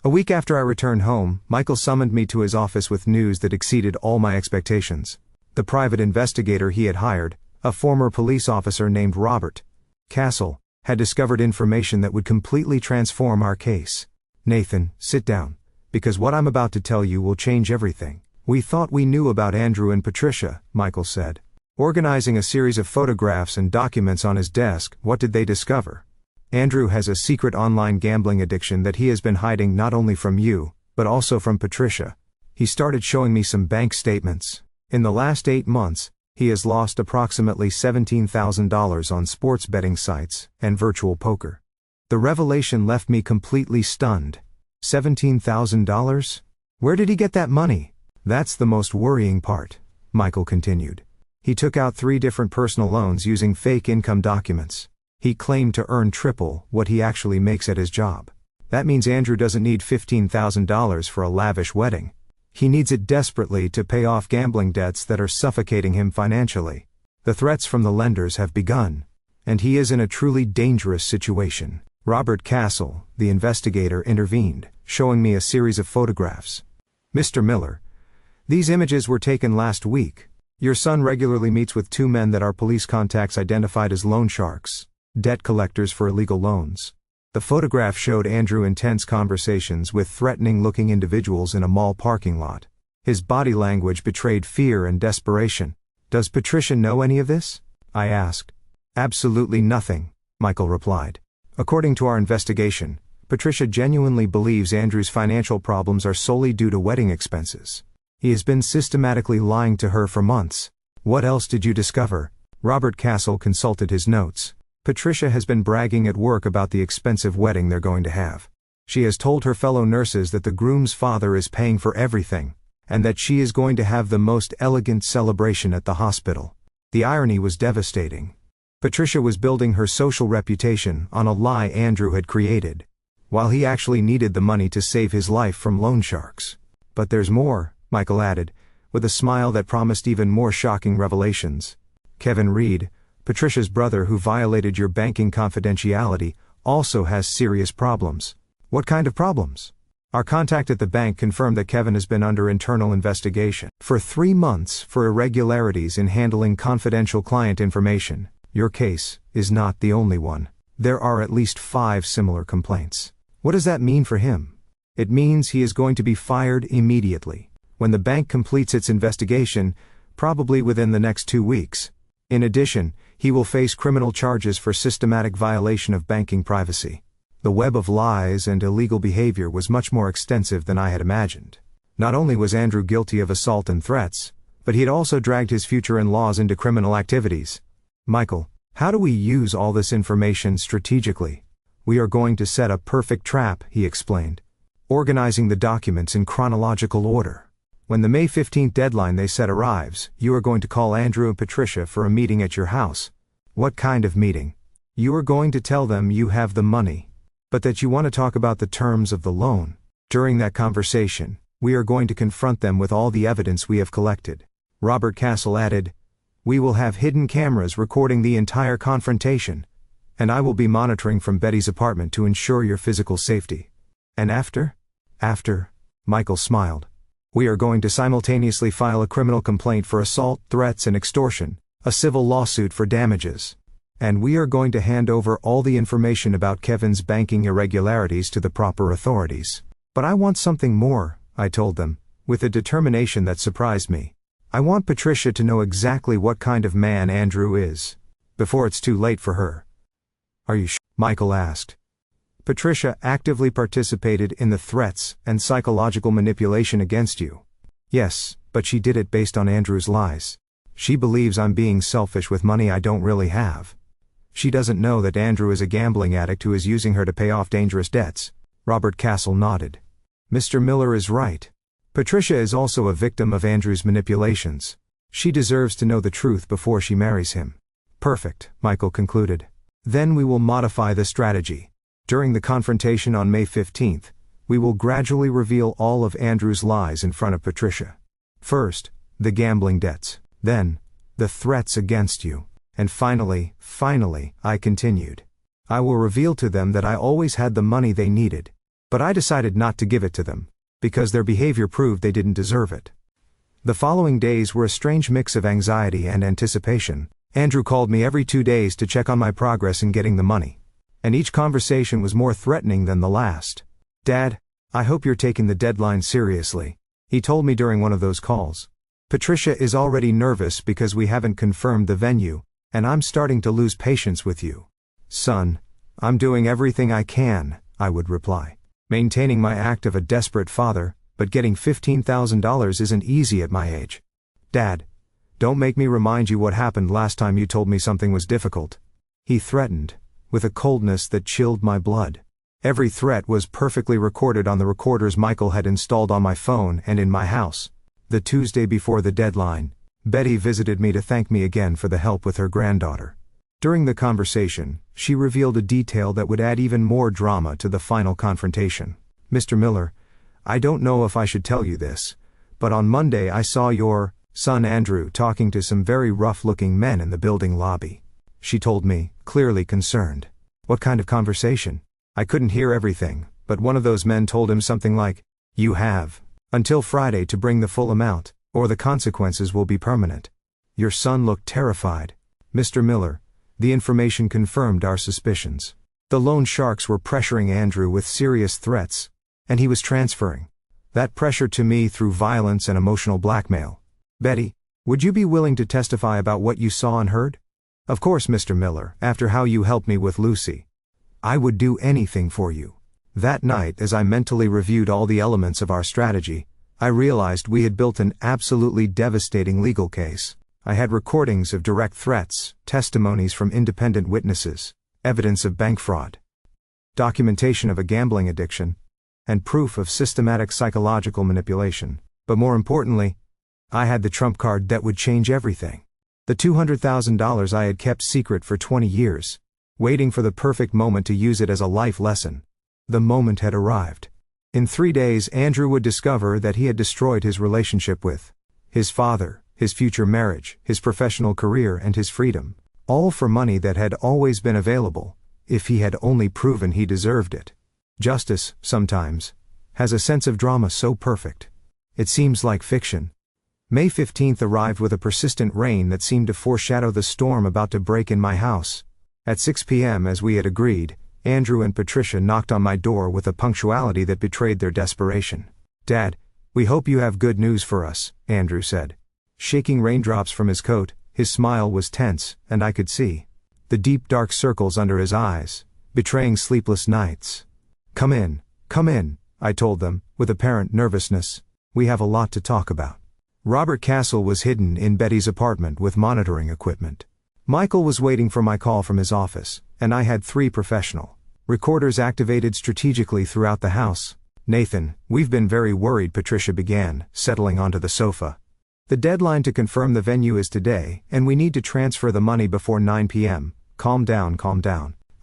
A week after I returned home, Michael summoned me to his office with news that exceeded all my expectations. The private investigator he had hired, a former police officer named Robert Castle, had discovered information that would completely transform our case. Nathan, sit down, because what I'm about to tell you will change everything. We thought we knew about Andrew and Patricia, Michael said. Organizing a series of photographs and documents on his desk, what did they discover? Andrew has a secret online gambling addiction that he has been hiding not only from you, but also from Patricia. He started showing me some bank statements. In the last 8 months, He has lost approximately $17,000 on sports betting sites and virtual poker. The revelation left me completely stunned. $17,000? Where did he get that money? That's the most worrying part, Michael continued. He took out 3 different personal loans using fake income documents. He claimed to earn triple what he actually makes at his job. That means Andrew doesn't need $15,000 for a lavish wedding. He needs it desperately to pay off gambling debts that are suffocating him financially. The threats from the lenders have begun, and he is in a truly dangerous situation. Robert Castle, the investigator, intervened, showing me a series of photographs. Mr. Miller, these images were taken last week. Your son regularly meets with 2 men that our police contacts identified as loan sharks, debt collectors for illegal loans. The photograph showed Andrew in tense conversations with threatening-looking individuals in a mall parking lot. His body language betrayed fear and desperation. Does Patricia know any of this? I asked. Absolutely nothing, Michael replied. According to our investigation, Patricia genuinely believes Andrew's financial problems are solely due to wedding expenses. He has been systematically lying to her for months. What else did you discover? Robert Castle consulted his notes. Patricia has been bragging at work about the expensive wedding they're going to have. She has told her fellow nurses that the groom's father is paying for everything, and that she is going to have the most elegant celebration at the hospital. The irony was devastating. Patricia was building her social reputation on a lie Andrew had created, while he actually needed the money to save his life from loan sharks. But there's more, Michael added, with a smile that promised even more shocking revelations. Kevin Reed, Patricia's brother who violated your banking confidentiality, also has serious problems. What kind of problems? Our contact at the bank confirmed that Kevin has been under internal investigation for 3 months for irregularities in handling confidential client information. Your case is not the only one. There are at least 5 similar complaints. What does that mean for him? It means he is going to be fired immediately, when the bank completes its investigation, probably within the next 2 weeks. In addition, he will face criminal charges for systematic violation of banking privacy. The web of lies and illegal behavior was much more extensive than I had imagined. Not only was Andrew guilty of assault and threats, but he had also dragged his future in-laws into criminal activities. Michael, how do we use all this information strategically? We are going to set a perfect trap, he explained. Organizing the documents in chronological order. When the May 15th deadline they set arrives, you are going to call Andrew and Patricia for a meeting at your house. What kind of meeting? You are going to tell them you have the money, but that you want to talk about the terms of the loan. During that conversation, we are going to confront them with all the evidence we have collected. Robert Castle added, we will have hidden cameras recording the entire confrontation, and I will be monitoring from Betty's apartment to ensure your physical safety. And after? After, Michael smiled. We are going to simultaneously file a criminal complaint for assault, threats and extortion, a civil lawsuit for damages. And we are going to hand over all the information about Kevin's banking irregularities to the proper authorities. But I want something more, I told them, with a determination that surprised me. I want Patricia to know exactly what kind of man Andrew is, before it's too late for her. Are you sure? Michael asked. Patricia actively participated in the threats and psychological manipulation against you. Yes, but she did it based on Andrew's lies. She believes I'm being selfish with money I don't really have. She doesn't know that Andrew is a gambling addict who is using her to pay off dangerous debts. Robert Castle nodded. Mr. Miller is right. Patricia is also a victim of Andrew's manipulations. She deserves to know the truth before she marries him. Perfect, Michael concluded. Then we will modify the strategy. During the confrontation on May 15th, we will gradually reveal all of Andrew's lies in front of Patricia. First, the gambling debts. Then, the threats against you. And finally, I continued. I will reveal to them that I always had the money they needed. But I decided not to give it to them, because their behavior proved they didn't deserve it. The following days were a strange mix of anxiety and anticipation. Andrew called me every 2 days to check on my progress in getting the money. And each conversation was more threatening than the last. Dad, I hope you're taking the deadline seriously, he told me during one of those calls. Patricia is already nervous because we haven't confirmed the venue, and I'm starting to lose patience with you. Son, I'm doing everything I can, I would reply. Maintaining my act of a desperate father, but getting $15,000 isn't easy at my age. Dad, Don't make me remind you what happened last time you told me something was difficult. He threatened, with a coldness that chilled my blood. Every threat was perfectly recorded on the recorders Michael had installed on my phone and in my house. The Tuesday before the deadline, Betty visited me to thank me again for the help with her granddaughter. During the conversation, she revealed a detail that would add even more drama to the final confrontation. Mr. Miller, I don't know if I should tell you this, but on Monday I saw your son Andrew talking to some very rough-looking men in the building lobby. She told me, clearly concerned. What kind of conversation? I couldn't hear everything, but one of those men told him something like, "You have until Friday to bring the full amount, or the consequences will be permanent." Your son looked terrified. Mr. Miller, the information confirmed our suspicions. The loan sharks were pressuring Andrew with serious threats, and he was transferring that pressure to me through violence and emotional blackmail. Betty, would you be willing to testify about what you saw and heard? Of course, Mr. Miller, after how you helped me with Lucy. I would do anything for you. That night, as I mentally reviewed all the elements of our strategy, I realized we had built an absolutely devastating legal case. I had recordings of direct threats, testimonies from independent witnesses, evidence of bank fraud, documentation of a gambling addiction, and proof of systematic psychological manipulation. But more importantly, I had the trump card that would change everything. The $200,000 I had kept secret for 20 years, waiting for the perfect moment to use it as a life lesson. The moment had arrived. In 3 days, Andrew would discover that he had destroyed his relationship with his father, his future marriage, his professional career, and his freedom, all for money that had always been available, if he had only proven he deserved it. Justice, sometimes, has a sense of drama so perfect. It seems like fiction. May 15th arrived with a persistent rain that seemed to foreshadow the storm about to break in my house. At 6 p.m., as we had agreed, Andrew and Patricia knocked on my door with a punctuality that betrayed their desperation. "Dad, we hope you have good news for us," Andrew said. Shaking raindrops from his coat, his smile was tense, and I could see the deep dark circles under his eyes, betraying sleepless nights. Come in, I told them, with apparent nervousness. "We have a lot to talk about." Robert Castle was hidden in Betty's apartment with monitoring equipment. Michael was waiting for my call from his office, and I had 3 professional recorders activated strategically throughout the house. "Nathan, we've been very worried," Patricia began, settling onto the sofa. "The deadline to confirm the venue is today, and we need to transfer the money before 9 p.m. Calm down,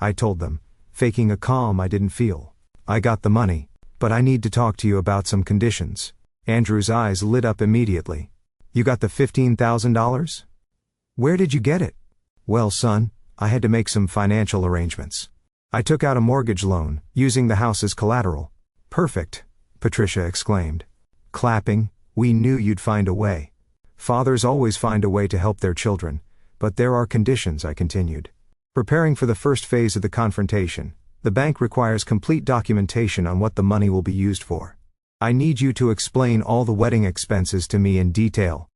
I told them, faking a calm I didn't feel. "I got the money, but I need to talk to you about some conditions." Andrew's eyes lit up immediately. "You got the $15,000? Where did you get it?" "Well, son, I had to make some financial arrangements. I took out a mortgage loan, using the house as collateral." "Perfect," Patricia exclaimed, clapping. "We knew you'd find a way. Fathers always find a way to help their children, but there are conditions," I continued. "Preparing for the first phase of the confrontation, the bank requires complete documentation on what the money will be used for. I need you to explain all the wedding expenses to me in detail."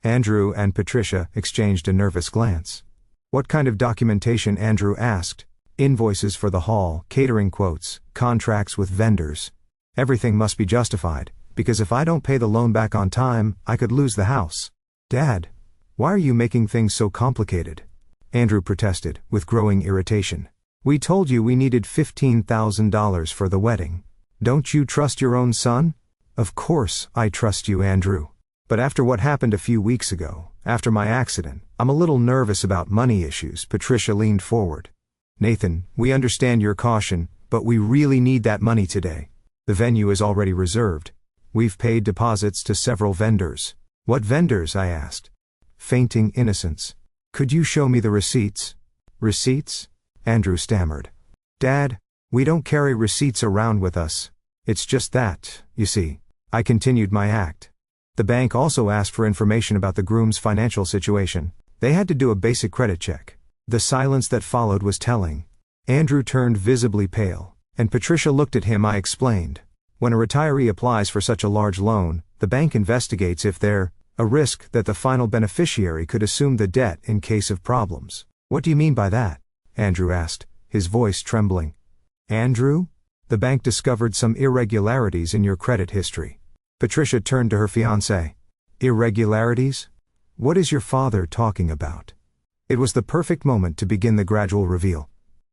Andrew and Patricia exchanged a nervous glance. "What kind of documentation?" Andrew asked. "Invoices for the hall, catering quotes, contracts with vendors. Everything must be justified, because if I don't pay the loan back on time, I could lose the house." "Dad, why are you making things so complicated?" Andrew protested, with growing irritation. "We told you we needed $15,000 for the wedding. Don't you trust your own son?" "Of course I trust you, Andrew. But after what happened a few weeks ago, after my accident, I'm a little nervous about money issues." Patricia leaned forward. "Nathan, we understand your caution, but we really need that money today. The venue is already reserved. We've paid deposits to several vendors." "What vendors?" I asked, fainting innocence. "Could you show me the receipts?" "Receipts?" Andrew stammered. "Dad, we don't carry receipts around with us. It's just that, you see." I continued my act. The bank also asked for information about the groom's financial situation. They had to do a basic credit check. The silence that followed was telling. Andrew turned visibly pale, and Patricia looked at him. I explained. "When a retiree applies for such a large loan, the bank investigates if there's a risk that the final beneficiary could assume the debt in case of problems." "What do you mean by that?" Andrew asked, his voice trembling. "Andrew? The bank discovered some irregularities in your credit history." Patricia turned to her fiancé. "Irregularities? What is your father talking about? It was the perfect moment to begin the gradual reveal.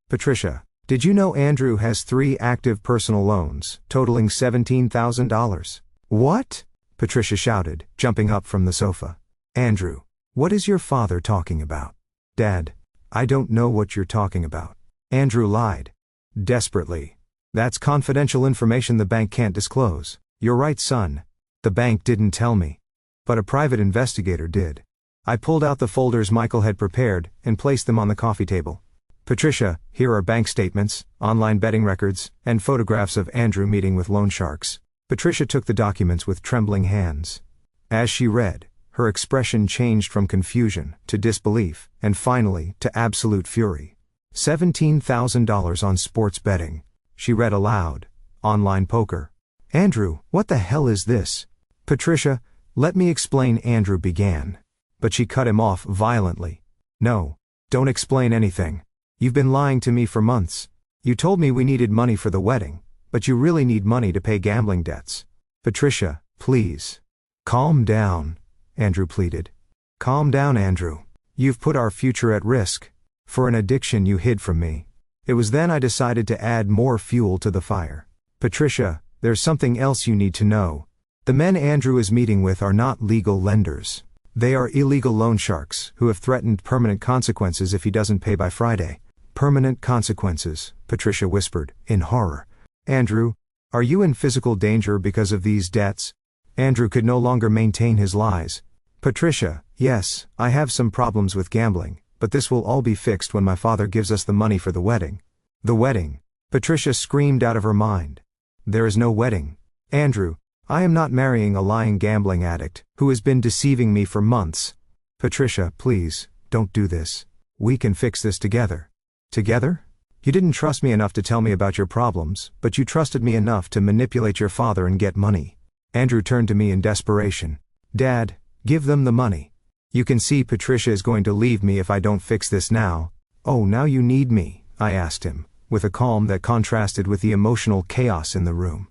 Patricia, did you know Andrew has 3 active personal loans, totaling $17,000? What? Patricia shouted, jumping up from the sofa. Andrew, what is your father talking about? Dad, I don't know what you're talking about. Andrew lied. Desperately. That's confidential information the bank can't disclose. You're right, son. The bank didn't tell me. But a private investigator did. I pulled out the folders Michael had prepared and placed them on the coffee table. Patricia, here are bank statements, online betting records, and photographs of Andrew meeting with loan sharks. Patricia took the documents with trembling hands. As she read, her expression changed from confusion to disbelief, and finally to absolute fury. $17,000 on sports betting. She read aloud. Online poker. Andrew, what the hell is this? Patricia, let me explain, Andrew began. But she cut him off violently. No, don't explain anything. You've been lying to me for months. You told me we needed money for the wedding, but you really need money to pay gambling debts. Patricia, please. Calm down, Andrew pleaded. Calm down, Andrew. You've put our future at risk. For an addiction you hid from me. It was then I decided to add more fuel to the fire. Patricia, there's something else you need to know. The men Andrew is meeting with are not legal lenders. They are illegal loan sharks who have threatened permanent consequences if he doesn't pay by Friday. Permanent consequences, Patricia whispered, in horror. Andrew, are you in physical danger because of these debts? Andrew could no longer maintain his lies. Patricia, yes, I have some problems with gambling, but this will all be fixed when my father gives us the money for the wedding. The wedding? Patricia screamed out of her mind. There is no wedding. Andrew, I am not marrying a lying gambling addict who has been deceiving me for months. Patricia, please, don't do this. We can fix this together. Together? You didn't trust me enough to tell me about your problems, but you trusted me enough to manipulate your father and get money. Andrew turned to me in desperation. Dad, give them the money. You can see Patricia is going to leave me if I don't fix this now. Oh, now you need me, I asked him, with a calm that contrasted with the emotional chaos in the room.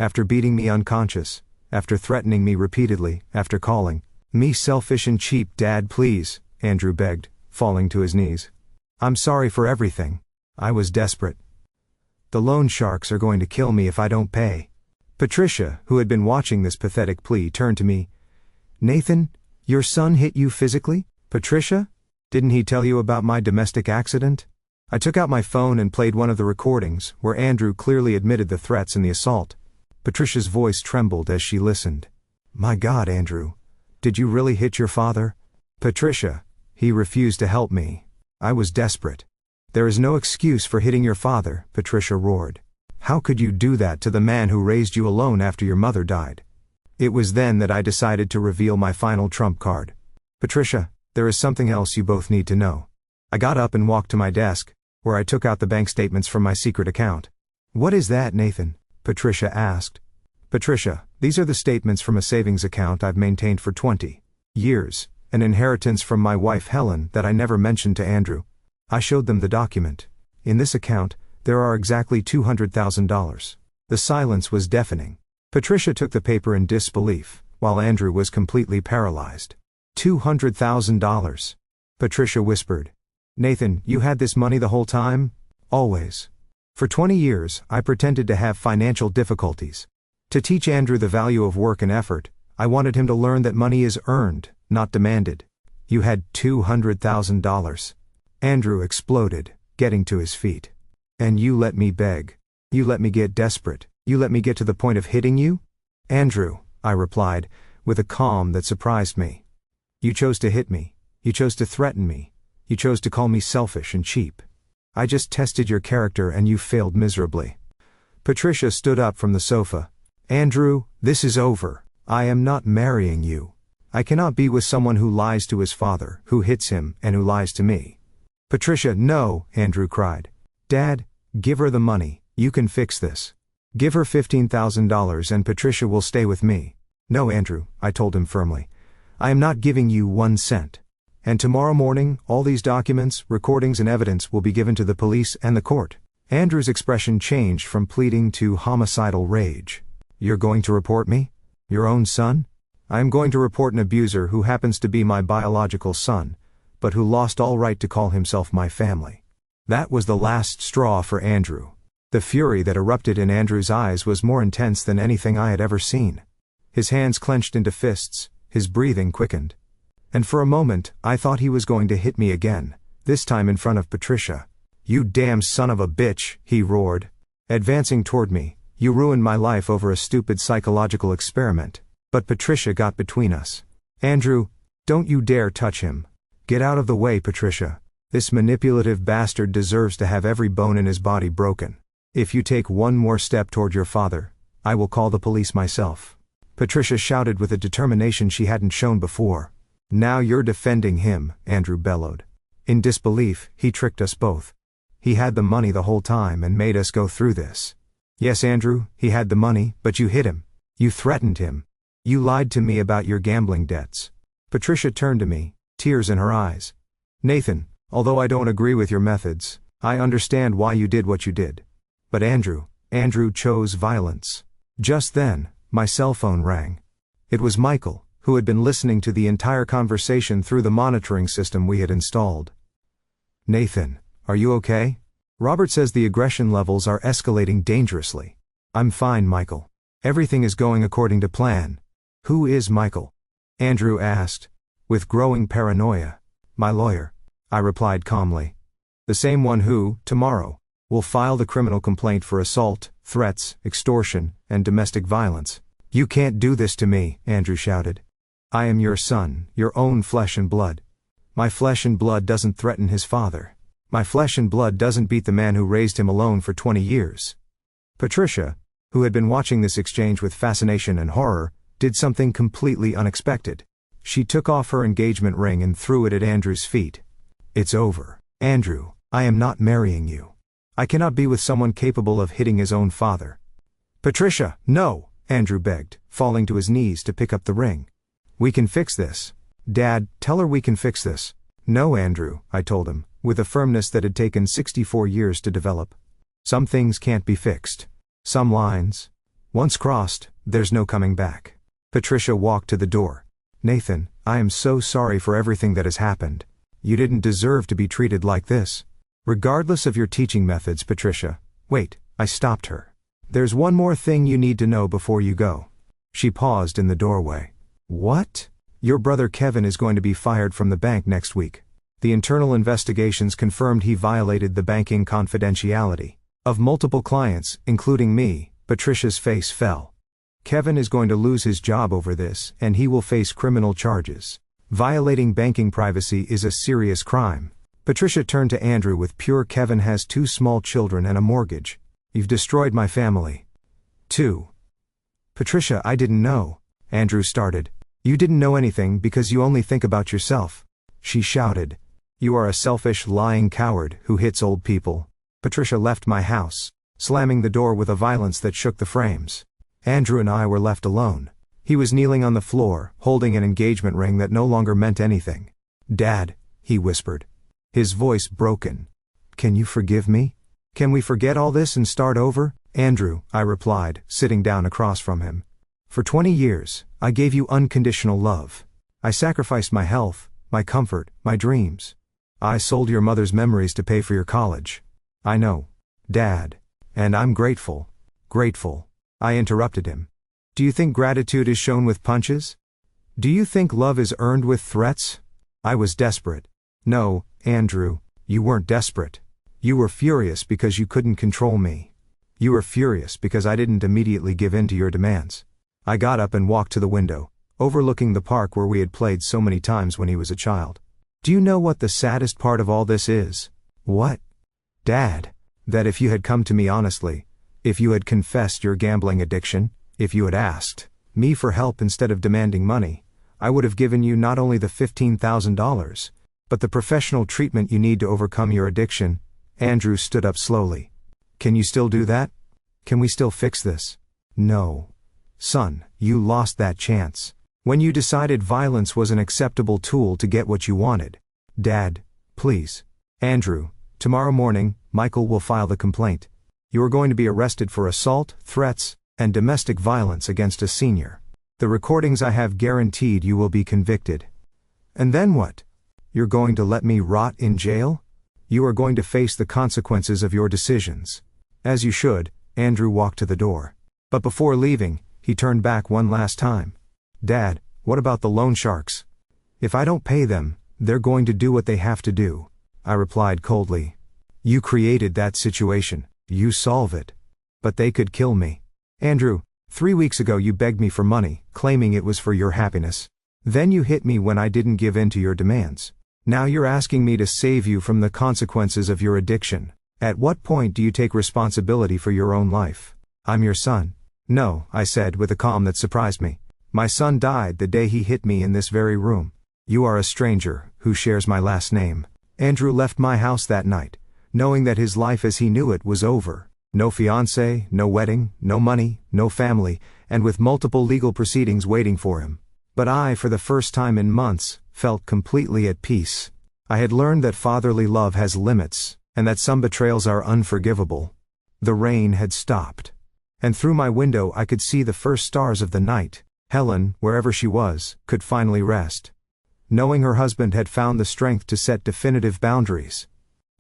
After beating me unconscious, after threatening me repeatedly, after calling me selfish and cheap, Dad, please, Andrew begged, falling to his knees. I'm sorry for everything. I was desperate. The loan sharks are going to kill me if I don't pay. Patricia, who had been watching this pathetic plea, turned to me. Nathan, your son hit you physically? Patricia? Didn't he tell you about my domestic accident? I took out my phone and played one of the recordings, where Andrew clearly admitted the threats and the assault. Patricia's voice trembled as she listened. My God, Andrew. Did you really hit your father? Patricia, he refused to help me. I was desperate. There is no excuse for hitting your father, Patricia roared. How could you do that to the man who raised you alone after your mother died? It was then that I decided to reveal my final trump card. Patricia, there is something else you both need to know. I got up and walked to my desk, where I took out the bank statements from my secret account. What is that, Nathan? Patricia asked. Patricia, these are the statements from a savings account I've maintained for 20 years, an inheritance from my wife Helen that I never mentioned to Andrew. I showed them the document. In this account, there are exactly $200,000. The silence was deafening. Patricia took the paper in disbelief, while Andrew was completely paralyzed. $200,000. Patricia whispered. Nathan, you had this money the whole time? Always. For 20 years, I pretended to have financial difficulties. To teach Andrew the value of work and effort, I wanted him to learn that money is earned, not demanded. You had $200,000. Andrew exploded, getting to his feet. And you let me beg. You let me get desperate. You let me get to the point of hitting you? Andrew, I replied, with a calm that surprised me. You chose to hit me. You chose to threaten me. You chose to call me selfish and cheap. I just tested your character and you failed miserably. Patricia stood up from the sofa. Andrew, this is over. I am not marrying you. I cannot be with someone who lies to his father, who hits him, and who lies to me. Patricia, no, Andrew cried. Dad, give her the money. You can fix this. Give her $15,000 and Patricia will stay with me. No, Andrew, I told him firmly. I am not giving you 1 cent. And tomorrow morning, all these documents, recordings and evidence will be given to the police and the court. Andrew's expression changed from pleading to homicidal rage. You're going to report me? Your own son? I am going to report an abuser who happens to be my biological son, but who lost all right to call himself my family." That was the last straw for Andrew. The fury that erupted in Andrew's eyes was more intense than anything I had ever seen. His hands clenched into fists, his breathing quickened. And for a moment, I thought he was going to hit me again, this time in front of Patricia. "You damn son of a bitch," he roared. Advancing toward me, "You ruined my life over a stupid psychological experiment." But Patricia got between us. "Andrew, don't you dare touch him. Get out of the way, Patricia. This manipulative bastard deserves to have every bone in his body broken. If you take one more step toward your father, I will call the police myself." Patricia shouted with a determination she hadn't shown before. "Now you're defending him," Andrew bellowed. In disbelief, he tricked us both. He had the money the whole time and made us go through this. "Yes, Andrew, he had the money, but you hit him. You threatened him. You lied to me about your gambling debts." Patricia turned to me, tears in her eyes. "Nathan, although I don't agree with your methods, I understand why you did what you did. But Andrew chose violence." Just then, my cell phone rang. It was Michael, who had been listening to the entire conversation through the monitoring system we had installed. "Nathan, are you okay? Robert says the aggression levels are escalating dangerously." "I'm fine, Michael. Everything is going according to plan." "Who is Michael?" Andrew asked, with growing paranoia. "My lawyer," I replied calmly. "The same one who, tomorrow, will file the criminal complaint for assault, threats, extortion, and domestic violence." "You can't do this to me," Andrew shouted. "I am your son, your own flesh and blood. My flesh and blood doesn't threaten his father. My flesh and blood doesn't beat the man who raised him alone for 20 years. Patricia, who had been watching this exchange with fascination and horror, did something completely unexpected. She took off her engagement ring and threw it at Andrew's feet. "It's over. Andrew, I am not marrying you. I cannot be with someone capable of hitting his own father." "Patricia, no!" Andrew begged, falling to his knees to pick up the ring. "We can fix this. Dad, tell her we can fix this." "No, Andrew," I told him, with a firmness that had taken 64 years to develop. "Some things can't be fixed. Some lines, once crossed, there's no coming back." Patricia walked to the door. "Nathan, I am so sorry for everything that has happened. You didn't deserve to be treated like this. Regardless of your teaching methods, Patricia." "Wait," I stopped her. "There's one more thing you need to know before you go." She paused in the doorway. "What?" "Your brother Kevin is going to be fired from the bank next week. The internal investigations confirmed he violated the banking confidentiality of multiple clients, including me." Patricia's face fell. "Kevin is going to lose his job over this, and he will face criminal charges. Violating banking privacy is a serious crime." Patricia turned to Andrew with pure "Kevin has 2 small children and a mortgage. You've destroyed my family." "Too." "Patricia, I didn't know." Andrew started. "You didn't know anything because you only think about yourself." She shouted. "You are a selfish, lying coward who hits old people." Patricia left my house, slamming the door with a violence that shook the frames. Andrew and I were left alone. He was kneeling on the floor, holding an engagement ring that no longer meant anything. "Dad," he whispered, his voice broken. "Can you forgive me? Can we forget all this and start over?" "Andrew," I replied, sitting down across from him. "For 20 years, I gave you unconditional love. I sacrificed my health, my comfort, my dreams. I sold your mother's memories to pay for your college. I know, Dad. And I'm grateful." "Grateful?" I interrupted him. "Do you think gratitude is shown with punches? Do you think love is earned with threats?" I was desperate. "No, Andrew, you weren't desperate. You were furious because you couldn't control me. You were furious because I didn't immediately give in to your demands." I got up and walked to the window, overlooking the park where we had played so many times when he was a child. "Do you know what the saddest part of all this is?" "What?" "Dad, that if you had come to me honestly, if you had confessed your gambling addiction, if you had asked me for help instead of demanding money, I would have given you not only the $15,000, but the professional treatment you need to overcome your addiction." Andrew stood up slowly. "Can you still do that? Can we still fix this?" "No. Son, you lost that chance. When you decided violence was an acceptable tool to get what you wanted." "Dad, please." "Andrew, tomorrow morning, Michael will file the complaint. You are going to be arrested for assault, threats, and domestic violence against a senior. The recordings I have guaranteed you will be convicted. And then what? You're going to let me rot in jail? You are going to face the consequences of your decisions. As you should. Andrew walked to the door. But before leaving, he turned back one last time. Dad, what about the loan sharks? If I don't pay them, they're going to do what they have to do. I replied coldly. You created that situation. You solve it. But they could kill me. Andrew, 3 weeks ago you begged me for money, claiming it was for your happiness. Then you hit me when I didn't give in to your demands. Now you're asking me to save you from the consequences of your addiction. At what point do you take responsibility for your own life? I'm your son. No, I said with a calm that surprised me. My son died the day he hit me in this very room. You are a stranger, who shares my last name. Andrew left my house that night, knowing that his life as he knew it was over. No fiancé, no wedding, no money, no family, and with multiple legal proceedings waiting for him. But I, for the first time in months, felt completely at peace. I had learned that fatherly love has limits, and that some betrayals are unforgivable. The rain had stopped. And through my window I could see the first stars of the night. Helen, wherever she was, could finally rest, knowing her husband had found the strength to set definitive boundaries.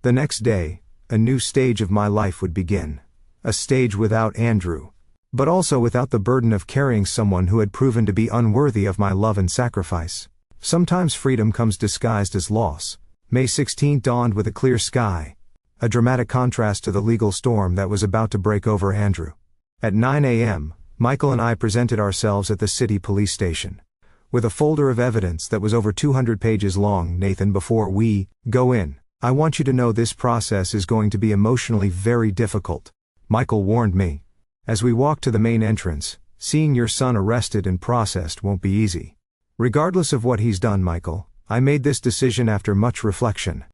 The next day, a new stage of my life would begin. A stage without Andrew, but also without the burden of carrying someone who had proven to be unworthy of my love and sacrifice. Sometimes freedom comes disguised as loss. May 16 dawned with a clear sky, a dramatic contrast to the legal storm that was about to break over Andrew. At 9 a.m., Michael and I presented ourselves at the city police station. With a folder of evidence that was over 200 pages long. Nathan, before we go in, I want you to know this process is going to be emotionally very difficult, Michael warned me. As we walked to the main entrance, seeing your son arrested and processed won't be easy. Regardless of what he's done, Michael, I made this decision after much reflection.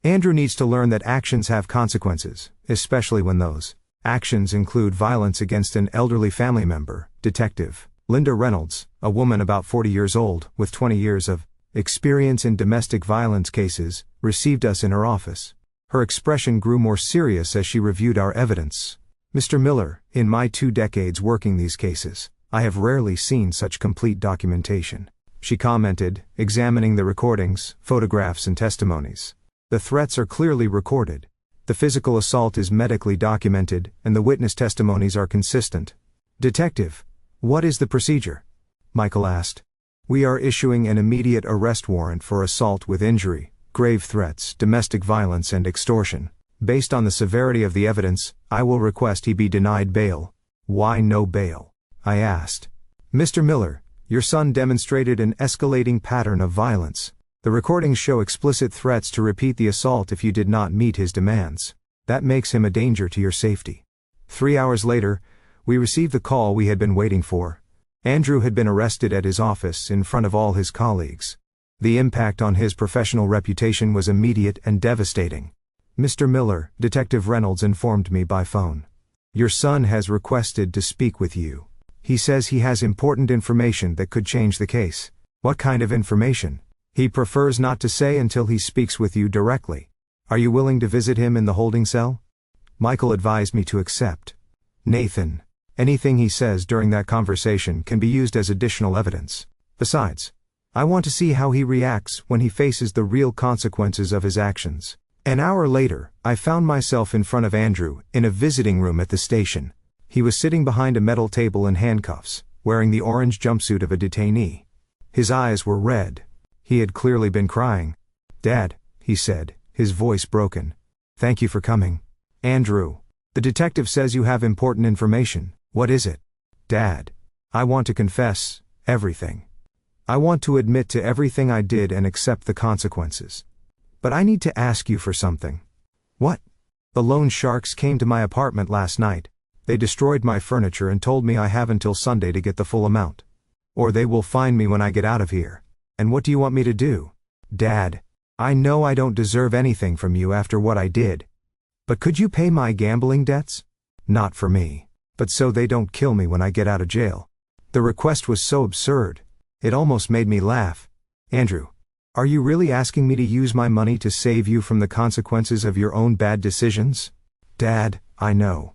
Andrew needs to learn that actions have consequences, especially when those actions include violence against an elderly family member. Detective Linda Reynolds, a woman about 40 years old, with 20 years of experience in domestic violence cases, received us in her office. Her expression grew more serious as she reviewed our evidence. Mr. Miller, in my 2 decades working these cases, I have rarely seen such complete documentation, she commented, examining the recordings, photographs and testimonies. The threats are clearly recorded. The physical assault is medically documented, and the witness testimonies are consistent. Detective, what is the procedure? Michael asked. We are issuing an immediate arrest warrant for assault with injury, grave threats, domestic violence and extortion. Based on the severity of the evidence, I will request he be denied bail. Why no bail? I asked. Mr. Miller, your son demonstrated an escalating pattern of violence. The recordings show explicit threats to repeat the assault if you did not meet his demands. That makes him a danger to your safety. 3 hours later, we received the call we had been waiting for. Andrew had been arrested at his office in front of all his colleagues. The impact on his professional reputation was immediate and devastating. Mr. Miller, Detective Reynolds informed me by phone. Your son has requested to speak with you. He says he has important information that could change the case. What kind of information? He prefers not to say until he speaks with you directly. Are you willing to visit him in the holding cell? Michael advised me to accept. Nathan, anything he says during that conversation can be used as additional evidence. Besides, I want to see how he reacts when he faces the real consequences of his actions. An hour later, I found myself in front of Andrew, in a visiting room at the station. He was sitting behind a metal table in handcuffs, wearing the orange jumpsuit of a detainee. His eyes were red. He had clearly been crying. Dad, he said, his voice broken. Thank you for coming. Andrew, the detective says you have important information. What is it? Dad, I want to confess everything. I want to admit to everything I did and accept the consequences. But I need to ask you for something. What? The loan sharks came to my apartment last night. They destroyed my furniture and told me I have until Sunday to get the full amount. Or they will fine me when I get out of here. And what do you want me to do? Dad, I know I don't deserve anything from you after what I did. But could you pay my gambling debts? Not for me, but so they don't kill me when I get out of jail. The request was so absurd. It almost made me laugh. Andrew, are you really asking me to use my money to save you from the consequences of your own bad decisions? Dad, I know.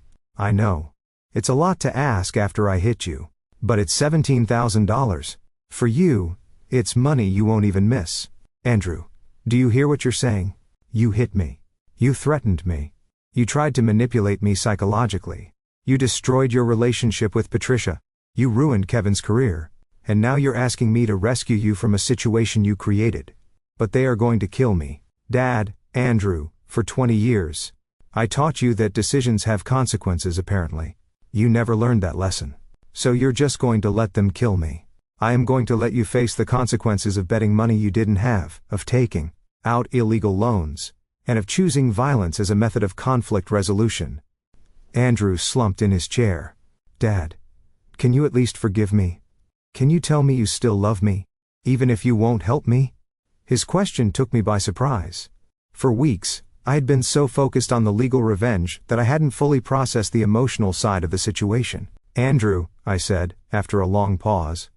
It's a lot to ask after I hit you. But it's $17,000. For you, it's money you won't even miss. Andrew, do you hear what you're saying? You hit me. You threatened me. You tried to manipulate me psychologically. You destroyed your relationship with Patricia. You ruined Kevin's career. And now you're asking me to rescue you from a situation you created. But they are going to kill me. Dad, Andrew, for 20 years. I taught you that decisions have consequences apparently. You never learned that lesson. So you're just going to let them kill me. I am going to let you face the consequences of betting money you didn't have, of taking out illegal loans, and of choosing violence as a method of conflict resolution. Andrew slumped in his chair. Dad, can you at least forgive me? Can you tell me you still love me, even if you won't help me? His question took me by surprise. For weeks, I had been so focused on the legal revenge that I hadn't fully processed the emotional side of the situation. Andrew, I said, after a long pause.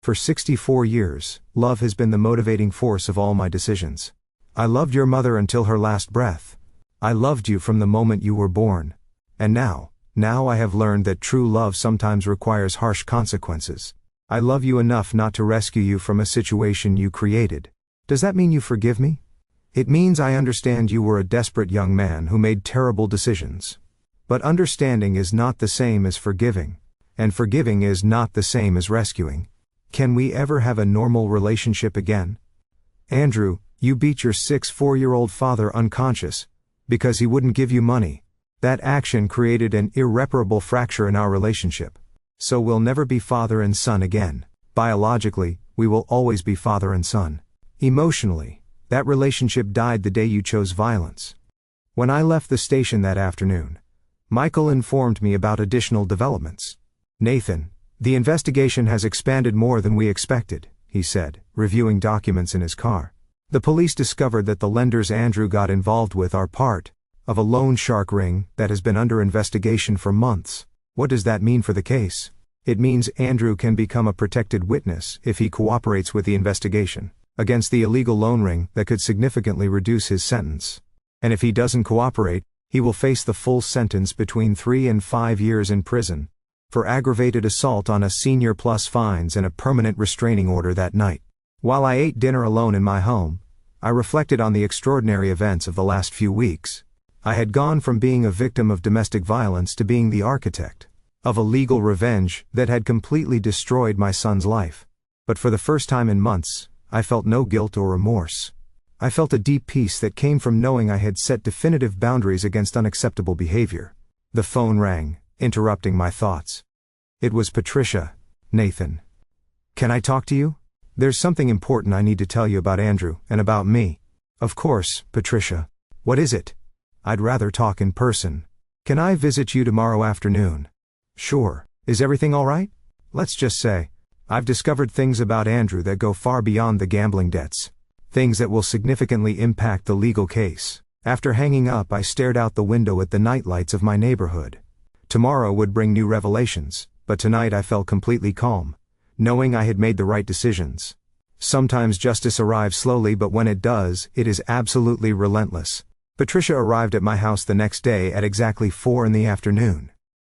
For 64 years, love has been the motivating force of all my decisions. I loved your mother until her last breath. I loved you from the moment you were born. And now I have learned that true love sometimes requires harsh consequences. I love you enough not to rescue you from a situation you created. Does that mean you forgive me? It means I understand you were a desperate young man who made terrible decisions. But understanding is not the same as forgiving. And forgiving is not the same as rescuing. Can we ever have a normal relationship again? Andrew, you beat your 4-year-old father unconscious because he wouldn't give you money. That action created an irreparable fracture in our relationship. So we'll never be father and son again. Biologically, we will always be father and son. Emotionally, that relationship died the day you chose violence. When I left the station that afternoon, Michael informed me about additional developments. Nathan, the investigation has expanded more than we expected, he said, reviewing documents in his car. The police discovered that the lenders Andrew got involved with are part of a loan shark ring that has been under investigation for months. What does that mean for the case? It means Andrew can become a protected witness if he cooperates with the investigation against the illegal loan ring that could significantly reduce his sentence. And if he doesn't cooperate, he will face the full sentence between 3 and 5 years in prison for aggravated assault on a senior plus fines and a permanent restraining order that night. While I ate dinner alone in my home, I reflected on the extraordinary events of the last few weeks. I had gone from being a victim of domestic violence to being the architect of a legal revenge that had completely destroyed my son's life. But for the first time in months, I felt no guilt or remorse. I felt a deep peace that came from knowing I had set definitive boundaries against unacceptable behavior. The phone rang, interrupting my thoughts. It was Patricia. Nathan. Can I talk to you? There's something important I need to tell you about Andrew and about me. Of course, Patricia. What is it? I'd rather talk in person. Can I visit you tomorrow afternoon? Sure. Is everything all right? Let's just say, I've discovered things about Andrew that go far beyond the gambling debts. Things that will significantly impact the legal case. After hanging up, I stared out the window at the nightlights of my neighborhood. Tomorrow would bring new revelations, but tonight I felt completely calm, knowing I had made the right decisions. Sometimes justice arrives slowly, but when it does, it is absolutely relentless. Patricia arrived at my house the next day at exactly 4 in the afternoon.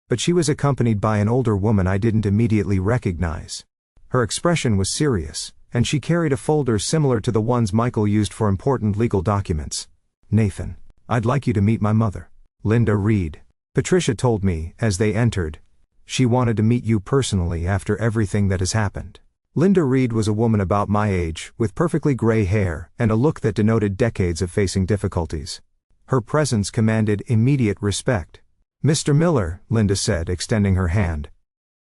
But she was accompanied by an older woman I didn't immediately recognize. Her expression was serious, and she carried a folder similar to the ones Michael used for important legal documents. Nathan, I'd like you to meet my mother, Linda Reed. Patricia told me as they entered. She wanted to meet you personally after everything that has happened. Linda Reed was a woman about my age, with perfectly gray hair and a look that denoted decades of facing difficulties. Her presence commanded immediate respect. Mr. Miller, Linda said, extending her hand.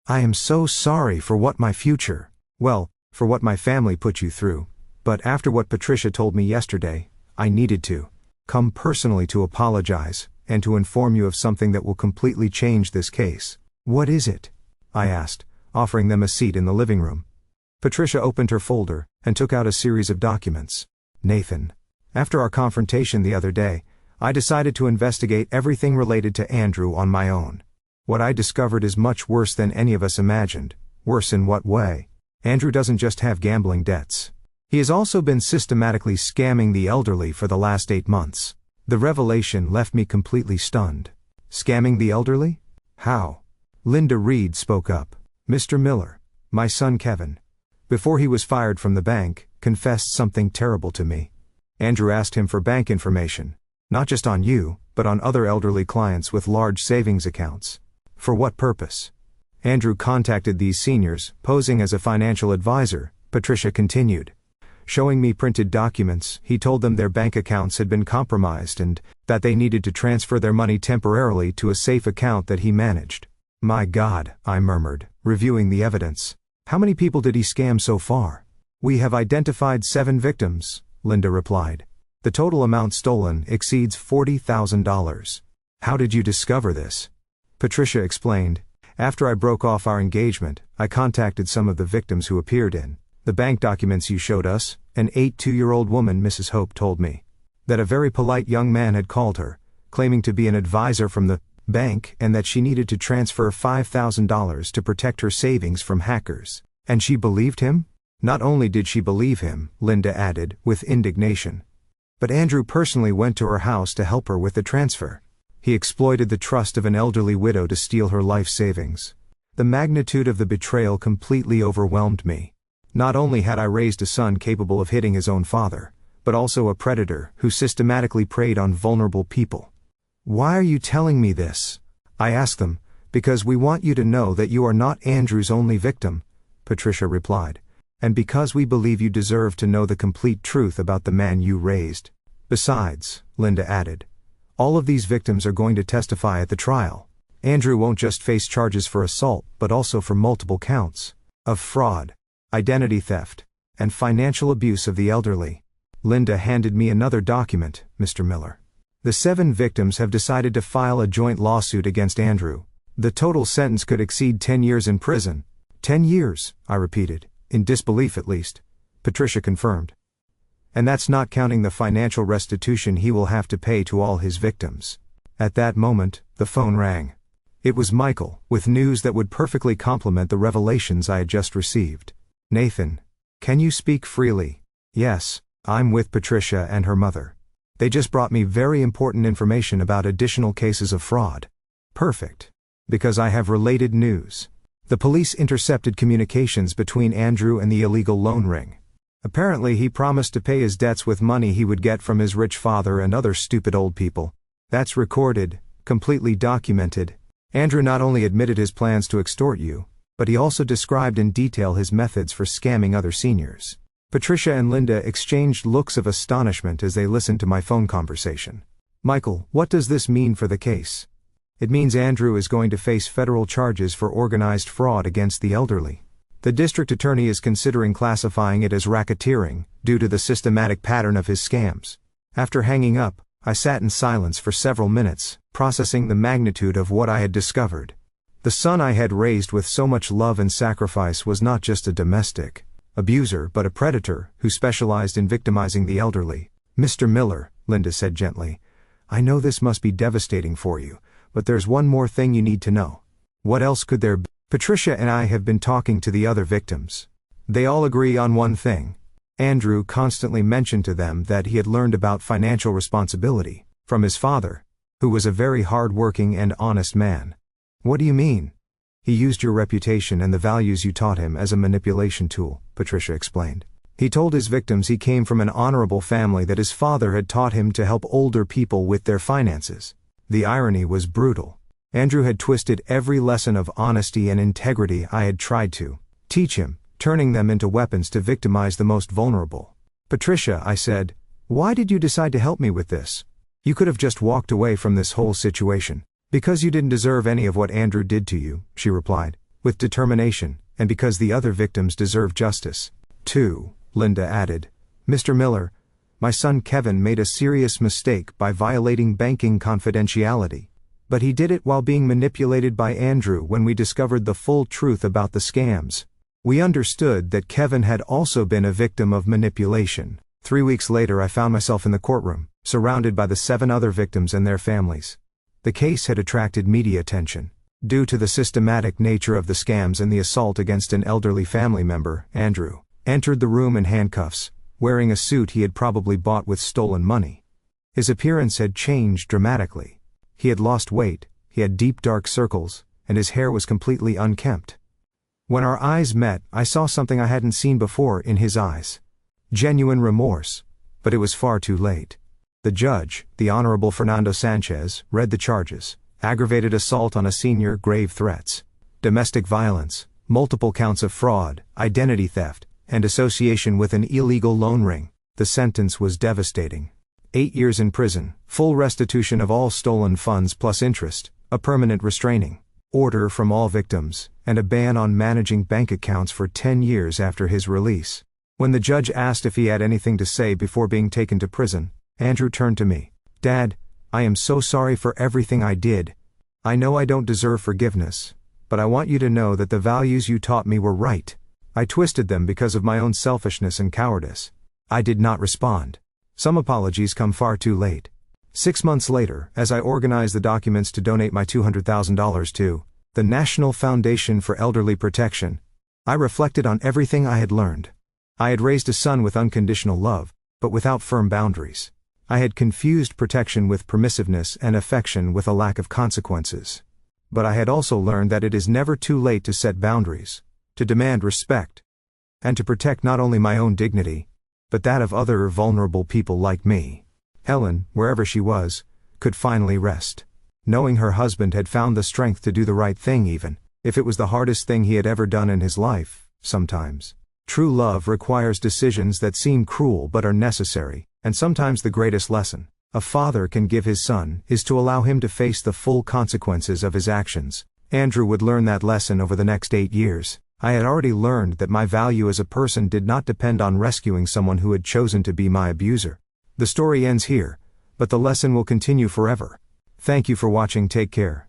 I am so sorry for what my for what my family put you through, but after what Patricia told me yesterday, I needed to come personally to apologize and to inform you of something that will completely change this case. What is it? I asked, offering them a seat in the living room. Patricia opened her folder and took out a series of documents. Nathan, after our confrontation the other day, I decided to investigate everything related to Andrew on my own. What I discovered is much worse than any of us imagined. Worse in what way? Andrew doesn't just have gambling debts. He has also been systematically scamming the elderly for the last 8 months. The revelation left me completely stunned. Scamming the elderly? How? Linda Reed spoke up. Mr. Miller, My son Kevin, before he was fired from the bank, confessed something terrible to me. Andrew asked him for bank information, not just on you, but on other elderly clients with large savings accounts. For what purpose? Andrew contacted these seniors, posing as a financial advisor, Patricia continued. Showing me printed documents, he told them their bank accounts had been compromised and that they needed to transfer their money temporarily to a safe account that he managed. My God, I murmured, reviewing the evidence. How many people did he scam so far? We have identified 7 victims, Linda replied. The total amount stolen exceeds $40,000. How did you discover this? Patricia explained. After I broke off our engagement, I contacted some of the victims who appeared in the bank documents you showed us. An 82-year-old woman, Mrs. Hope, told me that a very polite young man had called her, claiming to be an advisor from the bank and that she needed to transfer $5,000 to protect her savings from hackers. And she believed him? Not only did she believe him, Linda added, with indignation, but Andrew personally went to her house to help her with the transfer. He exploited the trust of an elderly widow to steal her life savings. The magnitude of the betrayal completely overwhelmed me. Not only had I raised a son capable of hitting his own father, but also a predator who systematically preyed on vulnerable people. Why are you telling me this? I asked them. Because we want you to know that you are not Andrew's only victim, Patricia replied. And because we believe you deserve to know the complete truth about the man you raised. Besides, Linda added, all of these victims are going to testify at the trial. Andrew won't just face charges for assault, but also for multiple counts of fraud, identity theft, and financial abuse of the elderly. Linda handed me another document, Mr. Miller. The 7 victims have decided to file a joint lawsuit against Andrew. The total sentence could exceed 10 years in prison. 10 years, I repeated, in disbelief at least. Patricia confirmed. And that's not counting the financial restitution he will have to pay to all his victims. At that moment, the phone rang. It was Michael, with news that would perfectly complement the revelations I had just received. Nathan, can you speak freely? Yes, I'm with Patricia and her mother. They just brought me very important information about additional cases of fraud. Perfect. Because I have related news. The police intercepted communications between Andrew and the illegal loan ring. Apparently he promised to pay his debts with money he would get from his rich father and other stupid old people. That's recorded, completely documented. Andrew not only admitted his plans to extort you, but he also described in detail his methods for scamming other seniors. Patricia and Linda exchanged looks of astonishment as they listened to my phone conversation. Michael, what does this mean for the case? It means Andrew is going to face federal charges for organized fraud against the elderly. The district attorney is considering classifying it as racketeering, due to the systematic pattern of his scams. After hanging up, I sat in silence for several minutes, processing the magnitude of what I had discovered. The son I had raised with so much love and sacrifice was not just a domestic abuser but a predator who specialized in victimizing the elderly. Mr. Miller, Linda said gently, I know this must be devastating for you, but there's one more thing you need to know. What else could there be? Patricia and I have been talking to the other victims. They all agree on one thing. Andrew constantly mentioned to them that he had learned about financial responsibility from his father, who was a very hard-working and honest man. What do you mean? He used your reputation and the values you taught him as a manipulation tool, Patricia explained. He told his victims he came from an honorable family that his father had taught him to help older people with their finances. The irony was brutal. Andrew had twisted every lesson of honesty and integrity I had tried to teach him, turning them into weapons to victimize the most vulnerable. Patricia, I said, why did you decide to help me with this? You could have just walked away from this whole situation. Because you didn't deserve any of what Andrew did to you, she replied, with determination, and because the other victims deserve justice, too, Linda added. Mr. Miller, my son Kevin made a serious mistake by violating banking confidentiality. But he did it while being manipulated by Andrew when we discovered the full truth about the scams. We understood that Kevin had also been a victim of manipulation. 3 weeks later I found myself in the courtroom, surrounded by the 7 other victims and their families. The case had attracted media attention. Due to the systematic nature of the scams and the assault against an elderly family member, Andrew entered the room in handcuffs, wearing a suit he had probably bought with stolen money. His appearance had changed dramatically. He had lost weight, he had deep dark circles, and his hair was completely unkempt. When our eyes met, I saw something I hadn't seen before in his eyes. Genuine remorse. But it was far too late. The judge, the Honorable Fernando Sanchez, read the charges: aggravated assault on a senior, grave threats, domestic violence, multiple counts of fraud, identity theft, and association with an illegal loan ring. The sentence was devastating. 8 years in prison, full restitution of all stolen funds plus interest, a permanent restraining order from all victims, and a ban on managing bank accounts for 10 years after his release. When the judge asked if he had anything to say before being taken to prison, Andrew turned to me. "Dad, I am so sorry for everything I did. I know I don't deserve forgiveness, but I want you to know that the values you taught me were right. I twisted them because of my own selfishness and cowardice." I did not respond. Some apologies come far too late. 6 months later, as I organized the documents to donate my $200,000 to the National Foundation for Elderly Protection, I reflected on everything I had learned. I had raised a son with unconditional love, but without firm boundaries. I had confused protection with permissiveness and affection with a lack of consequences. But I had also learned that it is never too late to set boundaries, to demand respect, and to protect not only my own dignity, but that of other vulnerable people like me. Helen, wherever she was, could finally rest, knowing her husband had found the strength to do the right thing even if it was the hardest thing he had ever done in his life. Sometimes true love requires decisions that seem cruel but are necessary, and sometimes the greatest lesson a father can give his son is to allow him to face the full consequences of his actions. Andrew would learn that lesson over the next 8 years. I had already learned that my value as a person did not depend on rescuing someone who had chosen to be my abuser. The story ends here, but the lesson will continue forever. Thank you for watching. Take care.